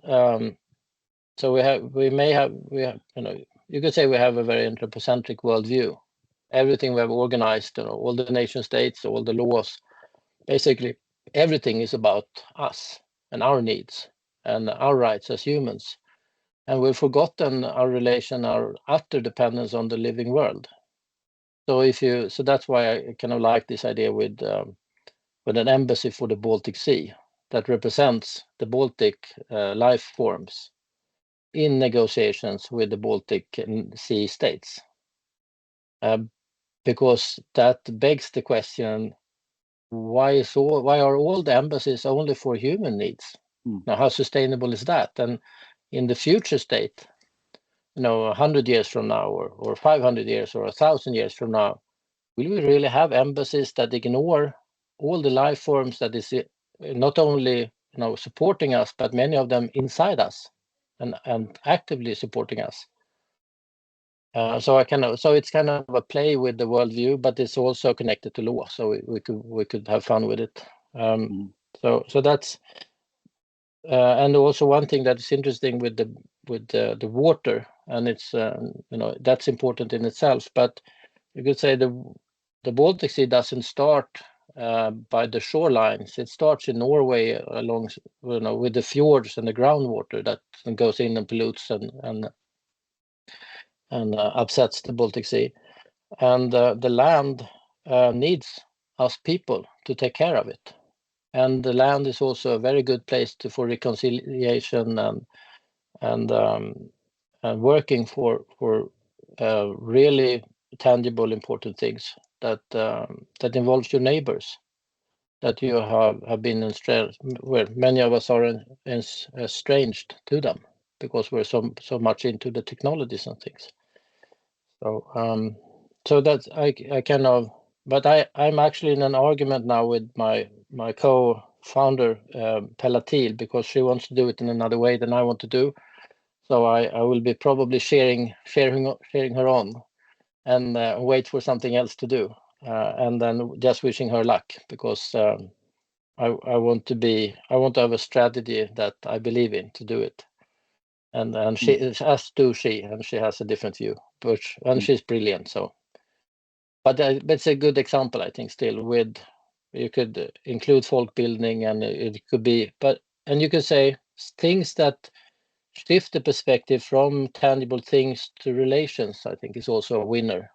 [SPEAKER 2] so you could say we have a very anthropocentric worldview. Everything we have organized, all the nation states, all the laws, basically everything is about us and our needs and our rights as humans. And we've forgotten our relation, our utter dependence on the living world. So that's why I kind of like this idea with an embassy for the Baltic Sea that represents the Baltic life forms in negotiations with the Baltic Sea states. Because that begs the question, why are all the embassies only for human needs? Now, how sustainable is that? And in the future state, 100 years from now, or 500 years, or 1,000 years from now, will we really have embassies that ignore all the life forms that is not only supporting us, but many of them inside us and actively supporting us? So it's kind of a play with the worldview, but it's also connected to law. So we could have fun with it. So that's and also one thing that is interesting with the water, and it's that's important in itself. But you could say the Baltic Sea doesn't start by the shorelines. It starts in Norway along with the fjords and the groundwater that goes in and pollutes and upsets the Baltic Sea. And the land needs us people to take care of it. And the land is also a very good place for reconciliation and working for really tangible, important things that involves your neighbors, that you have been where many of us are estranged to them because we're so much into the technologies and things. So that's I kind of, but I'm actually in an argument now with my co-founder Pelatil, because she wants to do it in another way than I want to do. So I will be probably sharing her on and wait for something else to do, and then just wishing her luck, because I want to have a strategy that I believe in to do it. And she and she has a different view, and she's brilliant. So, but it's a good example, I think, still, with you could include folk building, and it could be, and you could say things that shift the perspective from tangible things to relations, I think, is also a winner.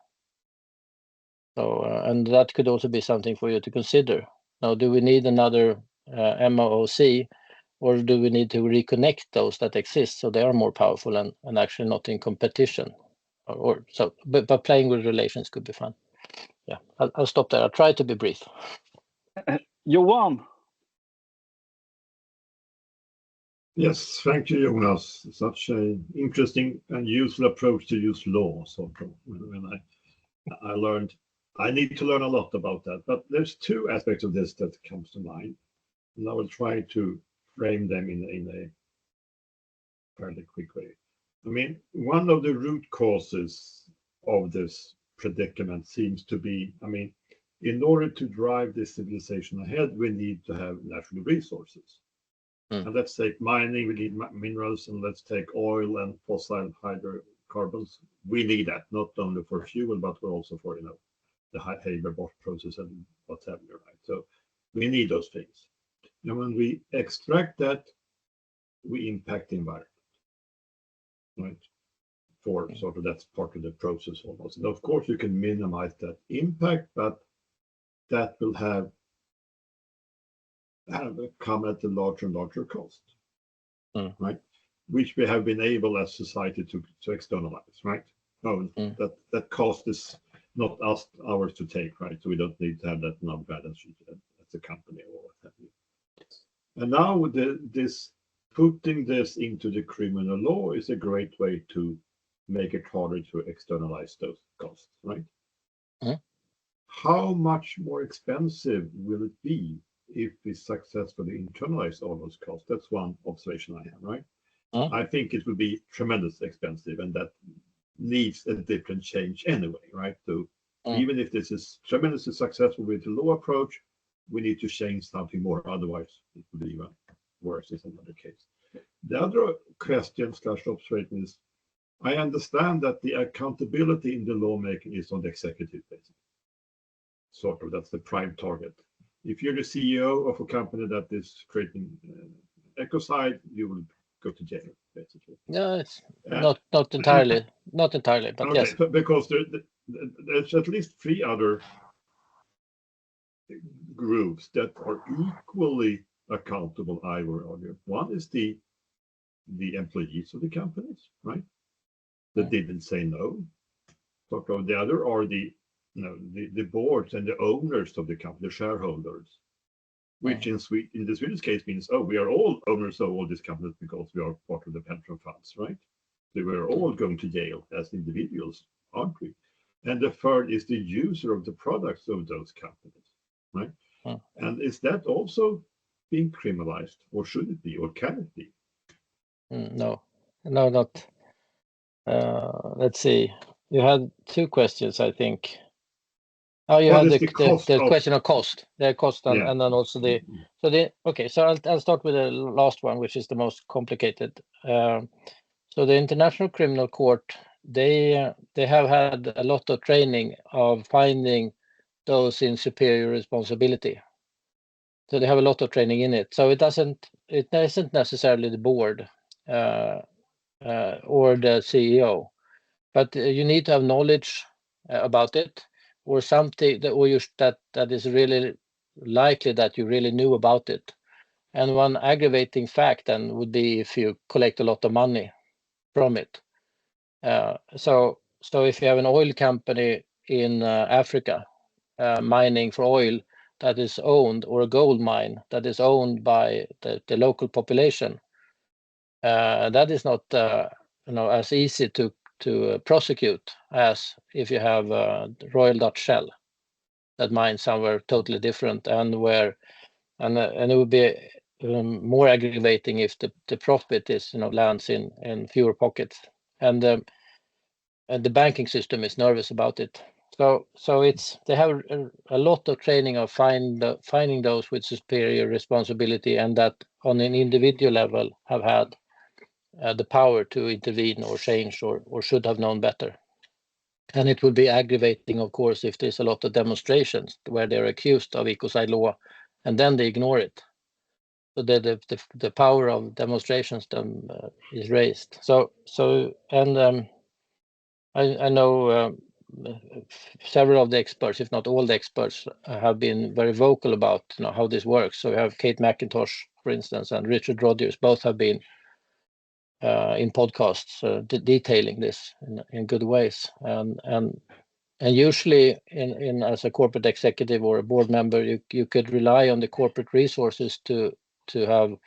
[SPEAKER 2] So, and that could also be something for you to consider. Now, do we need another MOOC? Or do we need to reconnect those that exist so they are more powerful and actually not in competition? But playing with relations could be fun. Yeah, I'll stop there. I'll try to be brief.
[SPEAKER 3] Johan.
[SPEAKER 5] Yes, thank you, Jonas. Such an interesting and useful approach to use law. So when I learned, I need to learn a lot about that. But there's two aspects of this that comes to mind, and I will try to frame them in a fairly quick way. I mean, one of the root causes of this predicament seems to be, I mean, in order to drive this civilization ahead, we need to have natural resources. And let's take mining, we need minerals, and let's take oil and fossil hydrocarbons. We need that, not only for fuel, but also for, the Haber-Bosch process and what's happening, right? So we need those things. And when we extract that, we impact the environment, right? For sort of that's part of the process almost. And of course, you can minimize that impact, but that will have come at a larger and larger cost, right? Which we have been able as society to externalize, right? That cost is not ours to take, right? So we don't need to have that in our balance sheet as a company or what have you. And now with putting this into the criminal law is a great way to make it harder to externalize those costs, right? How much more expensive will it be if we successfully internalize all those costs? That's one observation I have, right? I think it will be tremendously expensive, and that needs a different change anyway, right? So even if this is tremendously successful with the law approach, we need to change something more. Otherwise, it will be even worse in another case. The other question / observation is, I understand that the accountability in the lawmaking is on the executive, basically. Sort of, that's the prime target. If you're the CEO of a company that is creating ecocide, you will go to jail, basically.
[SPEAKER 2] No, it's not entirely, but okay, yes.
[SPEAKER 5] Because there's at least 3 other groups that are equally accountable, I would argue. One is the employees of the companies, right? That didn't say no. Sort of the other are the boards and the owners of the company, the shareholders, which in the Swedish case means, we are all owners of all these companies because we are part of the pension funds, right? So we're all going to jail as individuals, aren't we? And the third is the user of the products of those companies, right? And is that also being criminalized, or should it be, or can it be?
[SPEAKER 2] No, not. Let's see. You had 2 questions, I think. You had the question of cost, and then also so I'll start with the last one, which is the most complicated. So the International Criminal Court, they have had a lot of training of finding those in superior responsibility. So they have a lot of training in it. So it isn't necessarily the board or the CEO, but you need to have knowledge about it, or something that is really likely that you really knew about it. And one aggravating fact then would be if you collect a lot of money from it. So if you have an oil company in Africa mining for oil that is owned, or a gold mine that is owned by the local population, that is not as easy to prosecute as if you have Royal Dutch Shell that mines somewhere totally different, and it would be more aggravating if the profit is lands in fewer pockets, and the banking system is nervous about it. So they have a lot of training of finding those with superior responsibility, and that on an individual level have had the power to intervene or change or should have known better. And it would be aggravating, of course, if there's a lot of demonstrations where they're accused of ecocide law and then they ignore it. So the power of demonstrations is raised. I know several of the experts, if not all the experts, have been very vocal about how this works. So we have Kate McIntosh, for instance, and Richard Rogers. Both have been in podcasts detailing this in good ways. And usually, in as a corporate executive or a board member, you could rely on the corporate resources to have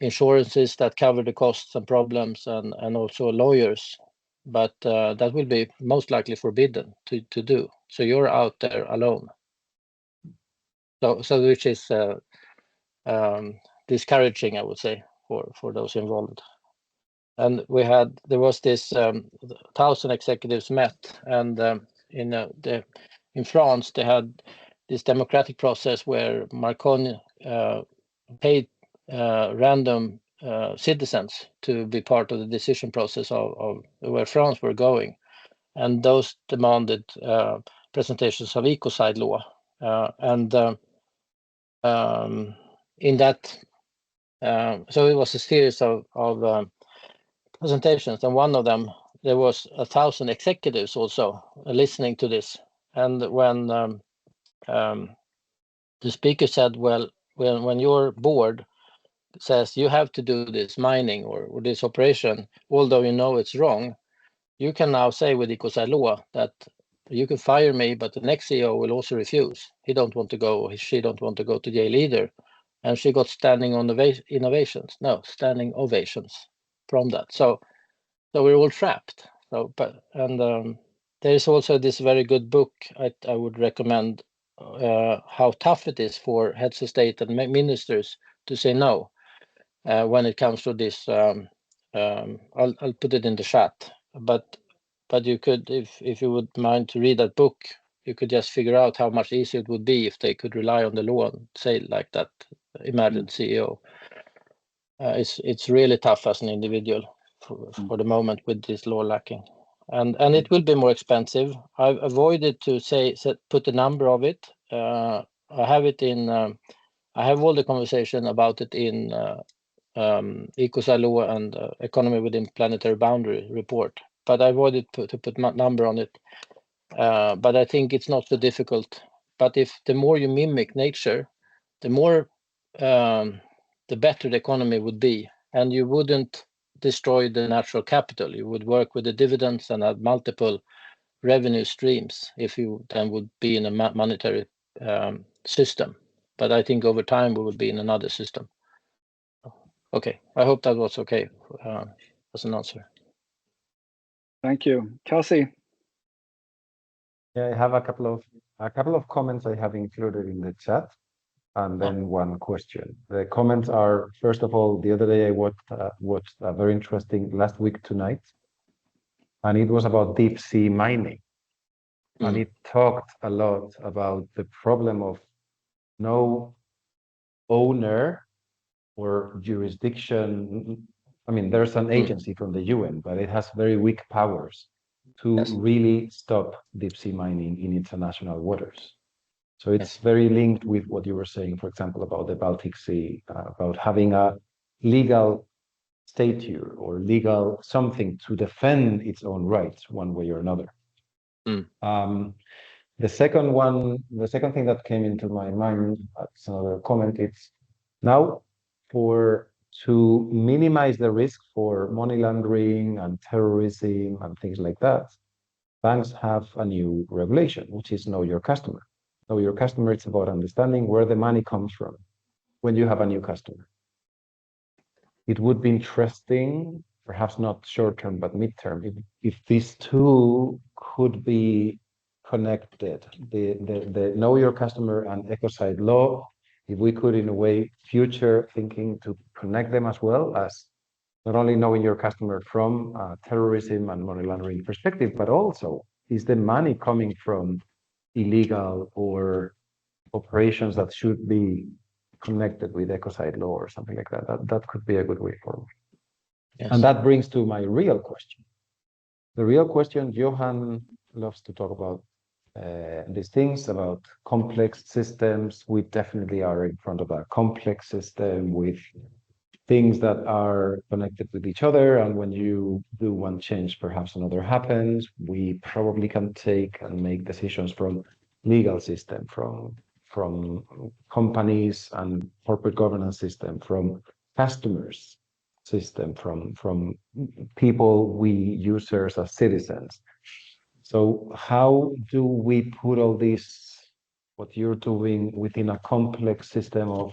[SPEAKER 2] insurances that cover the costs and problems, and also lawyers. But that will be most likely forbidden to do. So you're out there alone. So which is discouraging, I would say, for those involved. And there was this 1,000 executives met, and in France they had this democratic process where Macron paid random citizens to be part of the decision process of where France were going, and those demanded presentations of ecocide law, and in that, so it was a series of presentations, and one of them there was 1,000 executives also listening to this, and when the speaker said, well, when your board says you have to do this mining or this operation, although you know it's wrong, you can now say with ecocide law that you can fire me, but the next CEO will also refuse. He don't want to go, she don't want to go to jail either. And she got standing ovations from that. So we're all trapped. There is also this very good book I would recommend, how tough it is for heads of state and ministers to say no when it comes to this. I'll put it in the chat, but you could, if you would mind to read that book, you could just figure out how much easier it would be if they could rely on the law and say like that. Imagine CEO. It's really tough as an individual for the moment with this law lacking, and it will be more expensive. I've avoided to put the number of it. I have it in. I have all the conversation about it in ecocide law and economy within planetary boundary report, but I avoided to put number on it. But I think it's not so difficult. But if the more you mimic nature, the more the better the economy would be, and you wouldn't destroy the natural capital. You would work with the dividends and have multiple revenue streams if you then would be in a monetary system. But I think over time we will be in another system. Okay, I hope that was okay as an answer.
[SPEAKER 3] Thank you. Kasi?
[SPEAKER 4] Yeah, I have a couple of comments I have included in the chat, and then one question. The comments are, first of all, the other day I watched a very interesting Last Week Tonight, and it was about deep sea mining. And it talked a lot about the problem of no owner or jurisdiction. I mean, there's an agency from the UN, but it has very weak powers to really stop deep sea mining in international waters. So it's very linked with what you were saying, for example, about the Baltic Sea, about having a legal statute or legal something to defend its own rights one way or another. The second thing that came into my mind, as another comment, it's now to minimize the risk for money laundering and terrorism and things like that, banks have a new regulation, which is know your customer. Know your customer, it's about understanding where the money comes from when you have a new customer. It would be interesting, perhaps not short-term, but mid-term, if these two could be connected, the know your customer and ecocide law, if we could, in a way, future thinking to connect them as well as not only knowing your customer from terrorism and money laundering perspective, but also is the money coming from illegal or operations that should be connected with ecocide law or something like that. That could be a good way forward. Yes. And that brings to my real question. The real question, Johan loves to talk about these things, about complex systems. We definitely are in front of a complex system with things that are connected with each other. And when you do one change, perhaps another happens. We probably can take and make decisions from legal system, from companies and corporate governance system, from customers system, from people, we users as citizens. So how do we put all this, what you're doing, within a complex system of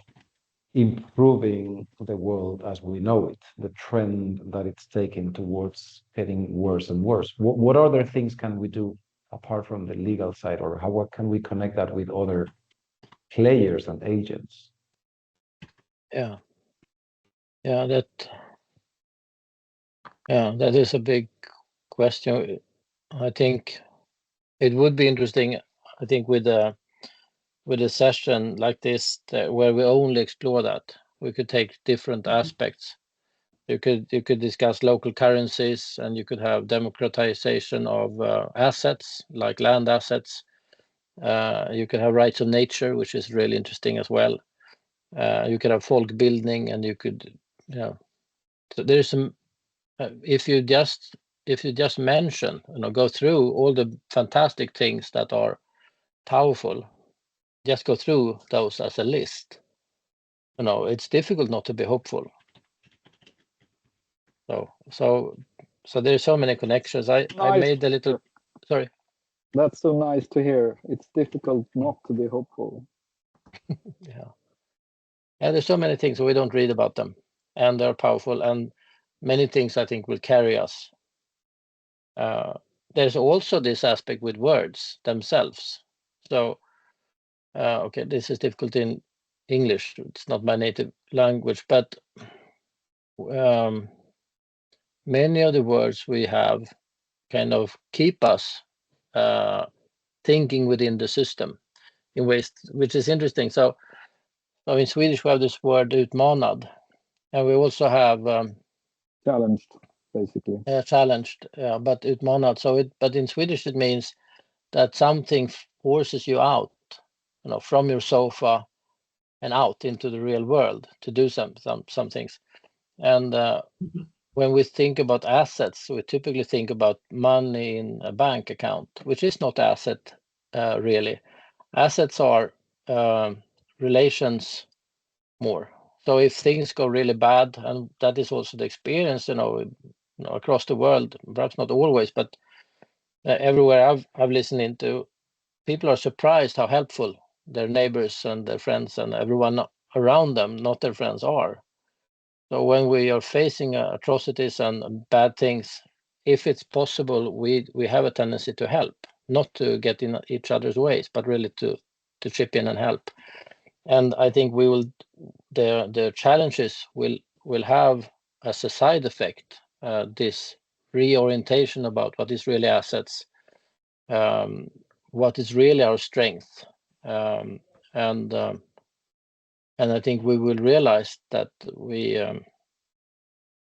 [SPEAKER 4] improving the world as we know it, the trend that it's taking towards getting worse and worse? What other things can we do apart from the legal side, or what can we connect that with other players and agents?
[SPEAKER 2] Yeah, that is a big question. I think It would be interesting, I think, with a session like this where we only explore that. We could take different aspects. You could discuss local currencies, and you could have democratization of assets like land assets. You could have rights of nature, which is really interesting as well. You could have folk building, and you could, so there's some. If you just mention, go through all the fantastic things that are powerful, just go through those as a list. It's difficult not to be hopeful. So there's so many connections. I made a little. Sorry.
[SPEAKER 3] That's so nice to hear. It's difficult not to be hopeful.
[SPEAKER 2] Yeah. There's so many things we don't read about them, and they're powerful, and many things I think will carry us. There's also this aspect with words themselves. So, okay, this is difficult in English. It's not my native language, but many of the words we have kind of keep us thinking within the system in ways which is interesting. So in Swedish we have this word utmanad, and we also have
[SPEAKER 3] challenged, basically.
[SPEAKER 2] Challenged, but utmanad. But in Swedish it means that something forces you out, from your sofa and out into the real world to do some things. And when we think about assets, we typically think about money in a bank account, which is not asset really. Assets are relations more. So if things go really bad, and that is also the experience, across the world, perhaps not always, but everywhere I've listened into, people are surprised how helpful their neighbors and their friends and everyone around them, not their friends, are. So when we are facing atrocities and bad things, if it's possible, we have a tendency to help, not to get in each other's ways, but really to chip in and help. And I think the challenges will have as a side effect this reorientation about what is really assets, what is really our strength, and I think we will realize that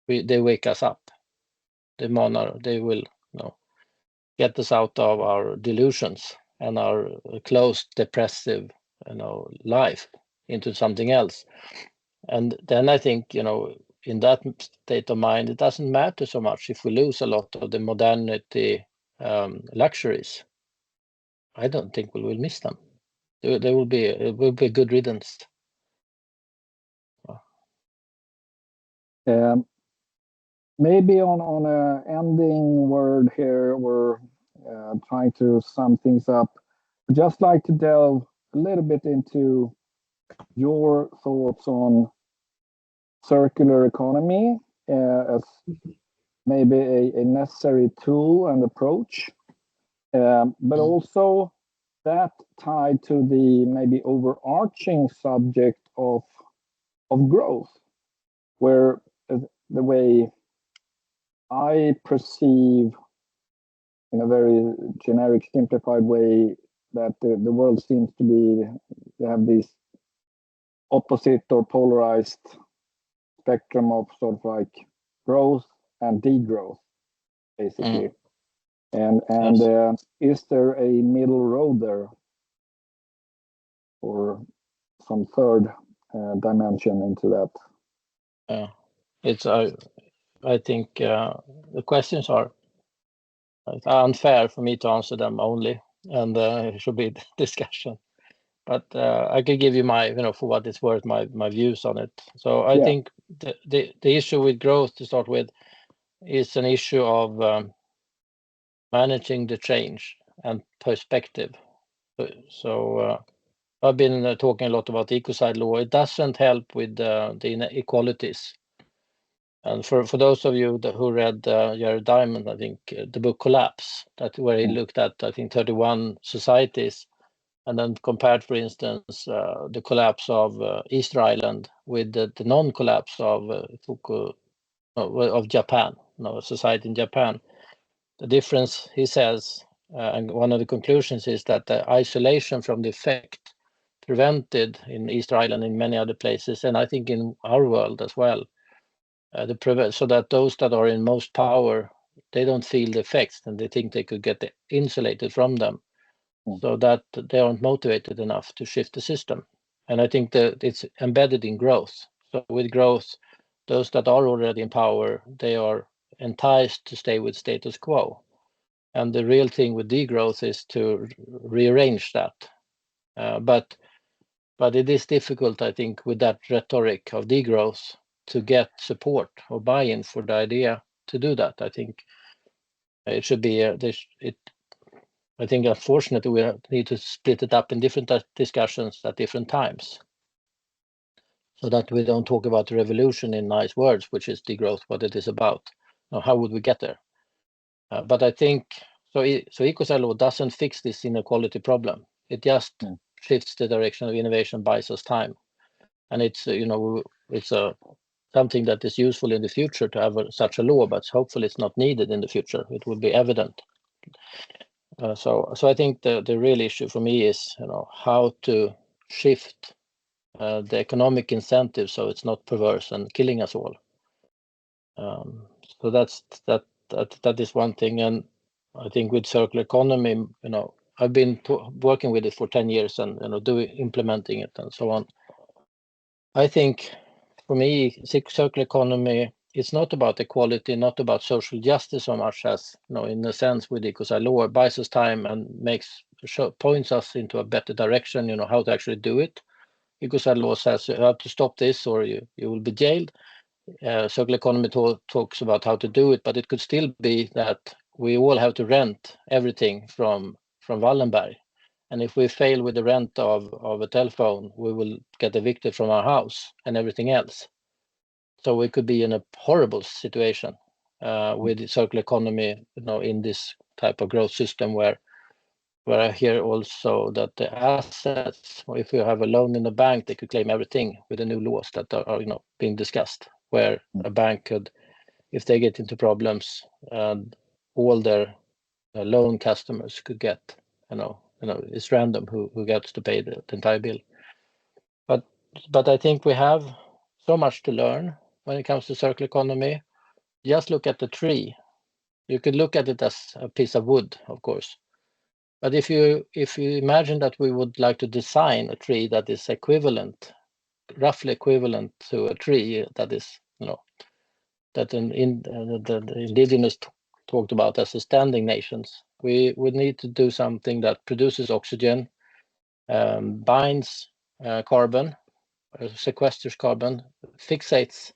[SPEAKER 2] they wake us up. They will get us out of our delusions and our closed depressive life into something else. And then I think in that state of mind, it doesn't matter so much if we lose a lot of the modernity luxuries. I don't think we will miss them. It will be a good riddance.
[SPEAKER 3] Maybe on a ending word here, we're trying to sum things up. I'd just like to delve a little bit into your thoughts on circular economy as maybe a necessary tool and approach, but also that tied to the maybe overarching subject of growth, where the way I perceive, in a very generic, simplified way, that the world seems to be, they have these opposite or polarized spectrum of sort of like growth and degrowth, basically. And yes. Is there a middle road there, or some third dimension into that?
[SPEAKER 2] Yeah, it's I think the questions are unfair for me to answer them only, and it should be discussion. But I could give you my, for what it's worth, my views on it. So I think the issue with growth, to start with, is an issue of managing the change and perspective. So I've been talking a lot about the ecocide law. It doesn't help with the inequalities. And for those of you who read Jared Diamond, I think the book Collapse, where he looked at, I think, 31 societies, and then compared, for instance, the collapse of Easter Island with the non-collapse of Japan, a society in Japan. The difference, he says, and one of the conclusions is that the isolation from the effect prevented in Easter Island, in many other places, and I think in our world as well, so that those that are in most power, they don't feel the effects and they think they could get insulated from them, so that they aren't motivated enough to shift the system. And I think that it's embedded in growth. So with growth, those that are already in power, they are enticed to stay with status quo. And the real thing with degrowth is to rearrange that. But it is difficult, I think, with that rhetoric of degrowth to get support or buy-in for the idea to do that. I think it should be I think unfortunately we need to split it up in different discussions at different times, so that we don't talk about the revolution in nice words, which is degrowth, what it is about. Now, how would we get there? But I think so ecocide law doesn't fix this inequality problem. It just shifts the direction of innovation, buys us time, and it's something that is useful in the future to have such a law, but hopefully it's not needed in the future. It will be evident. So I think the real issue for me is how to shift the economic incentive so it's not perverse and killing us all. So that is one thing, and I think with circular economy, I've been working with it for 10 years and implementing it and so on. I think for me, circular economy, it's not about equality, not about social justice so much as, in a sense with ecocide law, it buys us time and points us into a better direction, how to actually do it. Ecocide law says you have to stop this or you will be jailed. Circular economy talks about how to do it, but it could still be that we all have to rent everything from Wallenberg. And if we fail with the rent of a telephone, we will get evicted from our house and everything else. So we could be in a horrible situation with the circular economy, in this type of growth system where I hear also that the assets, or if you have a loan in the bank, they could claim everything with the new laws that are being discussed, where a bank could, if they get into problems, all their loan customers could get, it's random who gets to pay the entire bill. But I think we have so much to learn when it comes to circular economy. Just look at the tree. You could look at it as a piece of wood, of course. But if you imagine that we would like to design a tree that is roughly equivalent to a tree that is, that the indigenous talked about as the standing nations, we would need to do something that produces oxygen, binds carbon, sequesters carbon, fixates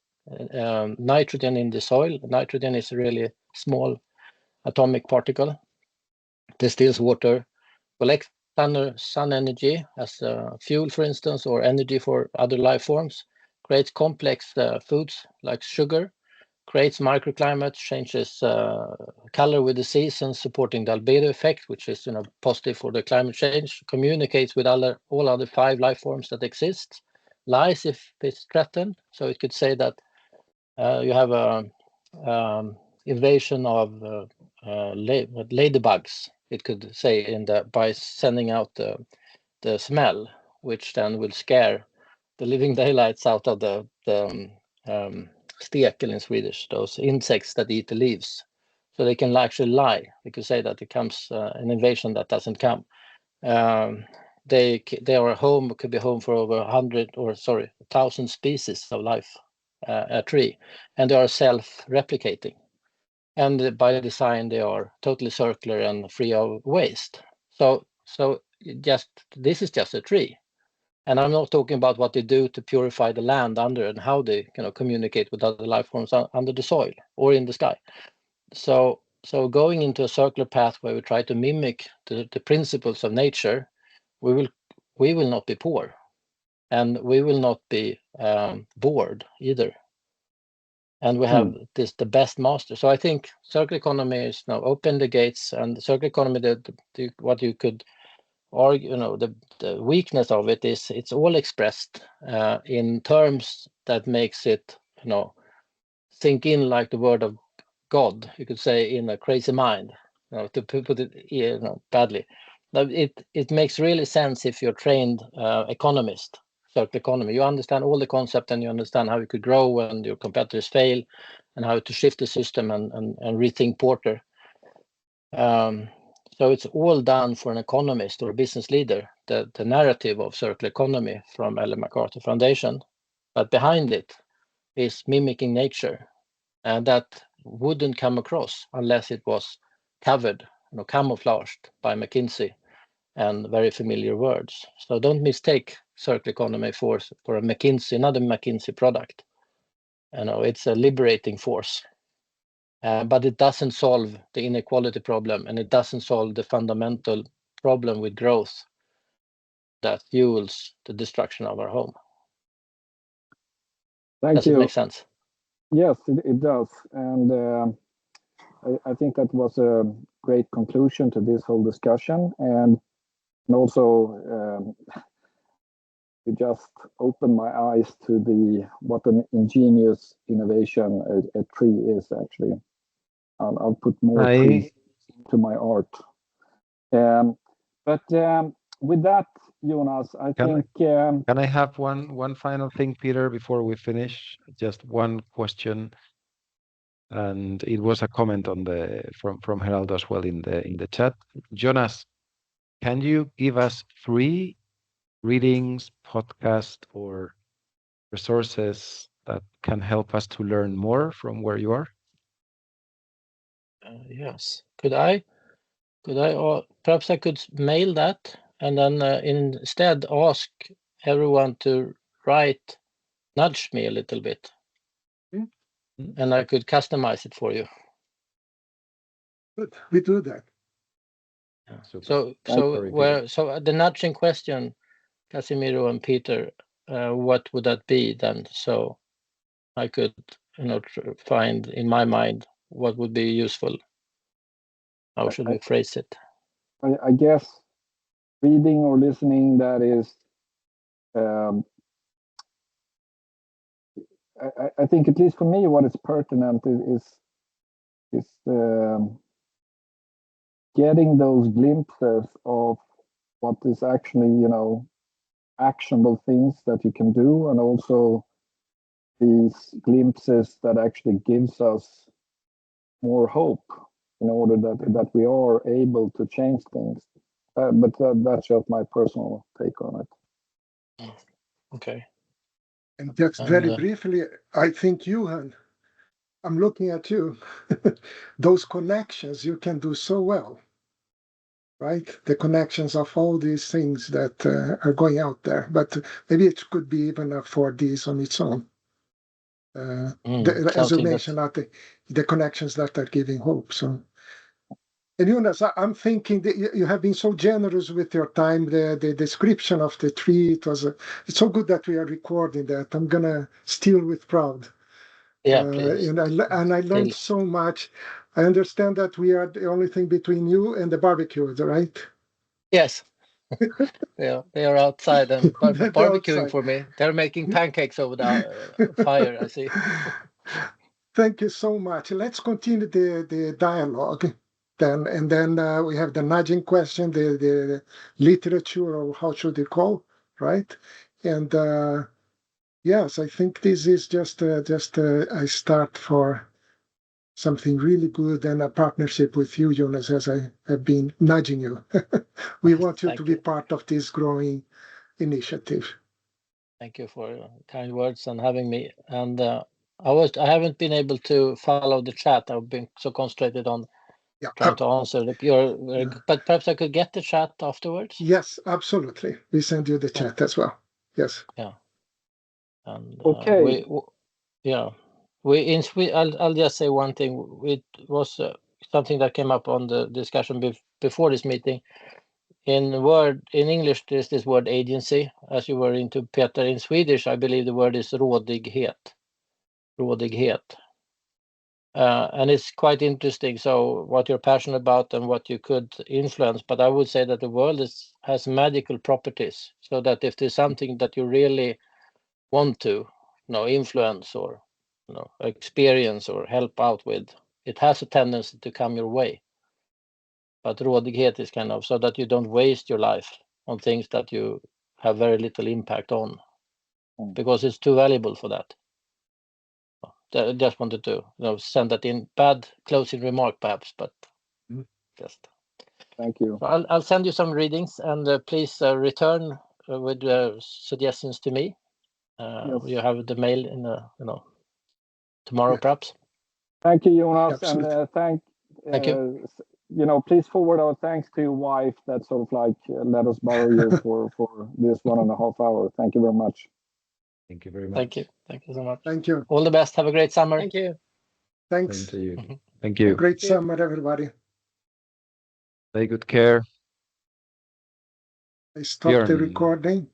[SPEAKER 2] nitrogen in the soil. Nitrogen is a really small atomic particle, distills water, collects sun energy as fuel, for instance, or energy for other life forms, creates complex foods like sugar, creates microclimates, changes color with the seasons, supporting the albedo effect, which is positive for the climate change, communicates with all other 5 life forms that exist, lies if it's threatened. So it could say that you have a invasion of ladybugs. It could say by sending out the smell, which then will scare the living daylights out of the stekel in Swedish, those insects that eat the leaves. So they can actually lie. We could say that it comes an invasion that doesn't come. They are could be home for over 1,000 species of life, a tree, and they are self-replicating. And by design, they are totally circular and free of waste. So this is just a tree. And I'm not talking about what they do to purify the land under and how they communicate with other life forms under the soil or in the sky. So going into a circular path where we try to mimic the principles of nature, we will not be poor, and we will not be bored either. And we have the best master. So I think circular economy is now open the gates, and circular economy, what you could argue, the weakness of it is it's all expressed in terms that makes it, sink in like the word of God, you could say, in a crazy mind. to put it badly. It makes really sense if you're trained economist, circular economy. You understand all the concept and you understand how you could grow when your competitors fail, and how to shift the system and rethink Porter. So it's all done for an economist or a business leader, the narrative of circular economy from Ellen MacArthur Foundation. But behind it is mimicking nature, and that wouldn't come across unless it was covered, camouflaged by McKinsey and very familiar words. So don't mistake circular economy for a McKinsey, another McKinsey product. It's a liberating force. But it doesn't solve the inequality problem, and it doesn't solve the fundamental problem with growth that fuels the destruction of our home.
[SPEAKER 3] Thank you.
[SPEAKER 2] Does it make sense?
[SPEAKER 3] Yes, it does. And I think that was a great conclusion to this whole discussion. And also, it just opened my eyes to what an ingenious innovation a tree is, actually. I'll put more trees into my art. But with that, Jonas, I think.
[SPEAKER 4] Can I have one final thing, Peter, before we finish? Just one question, and it was a comment on from Geraldo as well in the chat. Jonas, can you give us 3 readings, podcasts, or resources that can help us to learn more from where you are?
[SPEAKER 2] Yes. Could I perhaps I could mail that, and then instead ask everyone to nudge me a little bit, and I could customize it for you.
[SPEAKER 1] Good. We do that.
[SPEAKER 2] Yeah. So the nudging question, Casimiro and Peter, what would that be then? So I could find in my mind what would be useful. How should we phrase it?
[SPEAKER 3] I guess reading or listening, that is, I think, at least for me, what is pertinent is getting those glimpses of what is actually, actionable things that you can do, and also these glimpses that actually gives us more hope in order that we are able to change things. But that's just my personal take on it.
[SPEAKER 2] Okay.
[SPEAKER 1] And just very briefly, I think, Johan, I'm looking at you. Those connections you can do so well, right? The connections of all these things that are going out there. But maybe it could be even a 4Ds on its own. As you mentioned, the connections that are giving hope. So, and Jonas, I'm thinking that you have been so generous with your time. The description of the tree, it's so good that we are recording that. I'm gonna steal with proud.
[SPEAKER 2] Yeah, please.
[SPEAKER 1] And I learned so much. I understand that we are the only thing between you and the barbecue, right?
[SPEAKER 2] Yes. They are outside and barbecuing for me. They're making pancakes over the fire, I see.
[SPEAKER 1] Thank you so much. Let's continue the dialogue then. And then we have the nudging question, the literature, or how should you call, right? And yes, I think this is just a start for something really good, and a partnership with you, Jonas, as I have been nudging you. We want you to be part of this growing initiative. Thank
[SPEAKER 2] you for your kind words and having me. And I haven't been able to follow the chat. I've been so concentrated on trying to answer but perhaps I could get the chat afterwards.
[SPEAKER 1] Yes, absolutely. We send you the chat as well. Yes.
[SPEAKER 2] Yeah. And
[SPEAKER 3] okay.
[SPEAKER 2] I'll just say one thing. It was something that came up on the discussion before this meeting. In English, there's this word agency, as you were into, Peter. In Swedish, I believe the word is rådighet. And it's quite interesting. So what you're passionate about and what you could influence, but I would say that the world has magical properties. So that if there's something that you really want to, influence or, experience or help out with, it has a tendency to come your way. but rådighet is kind of so that you don't waste your life on things that you have very little impact on, because it's too valuable for that. I just wanted to send that in. Bad closing remark perhaps, but just.
[SPEAKER 3] Thank you.
[SPEAKER 2] So I'll send you some readings, and please return with suggestions to me.
[SPEAKER 3] Yes.
[SPEAKER 2] You have the mail in tomorrow, perhaps.
[SPEAKER 3] Thank you, Jonas,
[SPEAKER 1] Absolutely.
[SPEAKER 3] and
[SPEAKER 2] Thank you.
[SPEAKER 3] Please forward our thanks to your wife that sort of like let us borrow you for this 1.5 hours. Thank you very much.
[SPEAKER 4] Thank you very much.
[SPEAKER 2] Thank you so much.
[SPEAKER 1] Thank you.
[SPEAKER 2] All the best. Have a great summer. Thank you.
[SPEAKER 4] Same
[SPEAKER 1] Thanks.
[SPEAKER 4] to you. Thank you.
[SPEAKER 1] Great summer, everybody.
[SPEAKER 4] Take good care.
[SPEAKER 1] I stopped the
[SPEAKER 4] Björn.
[SPEAKER 1] recording.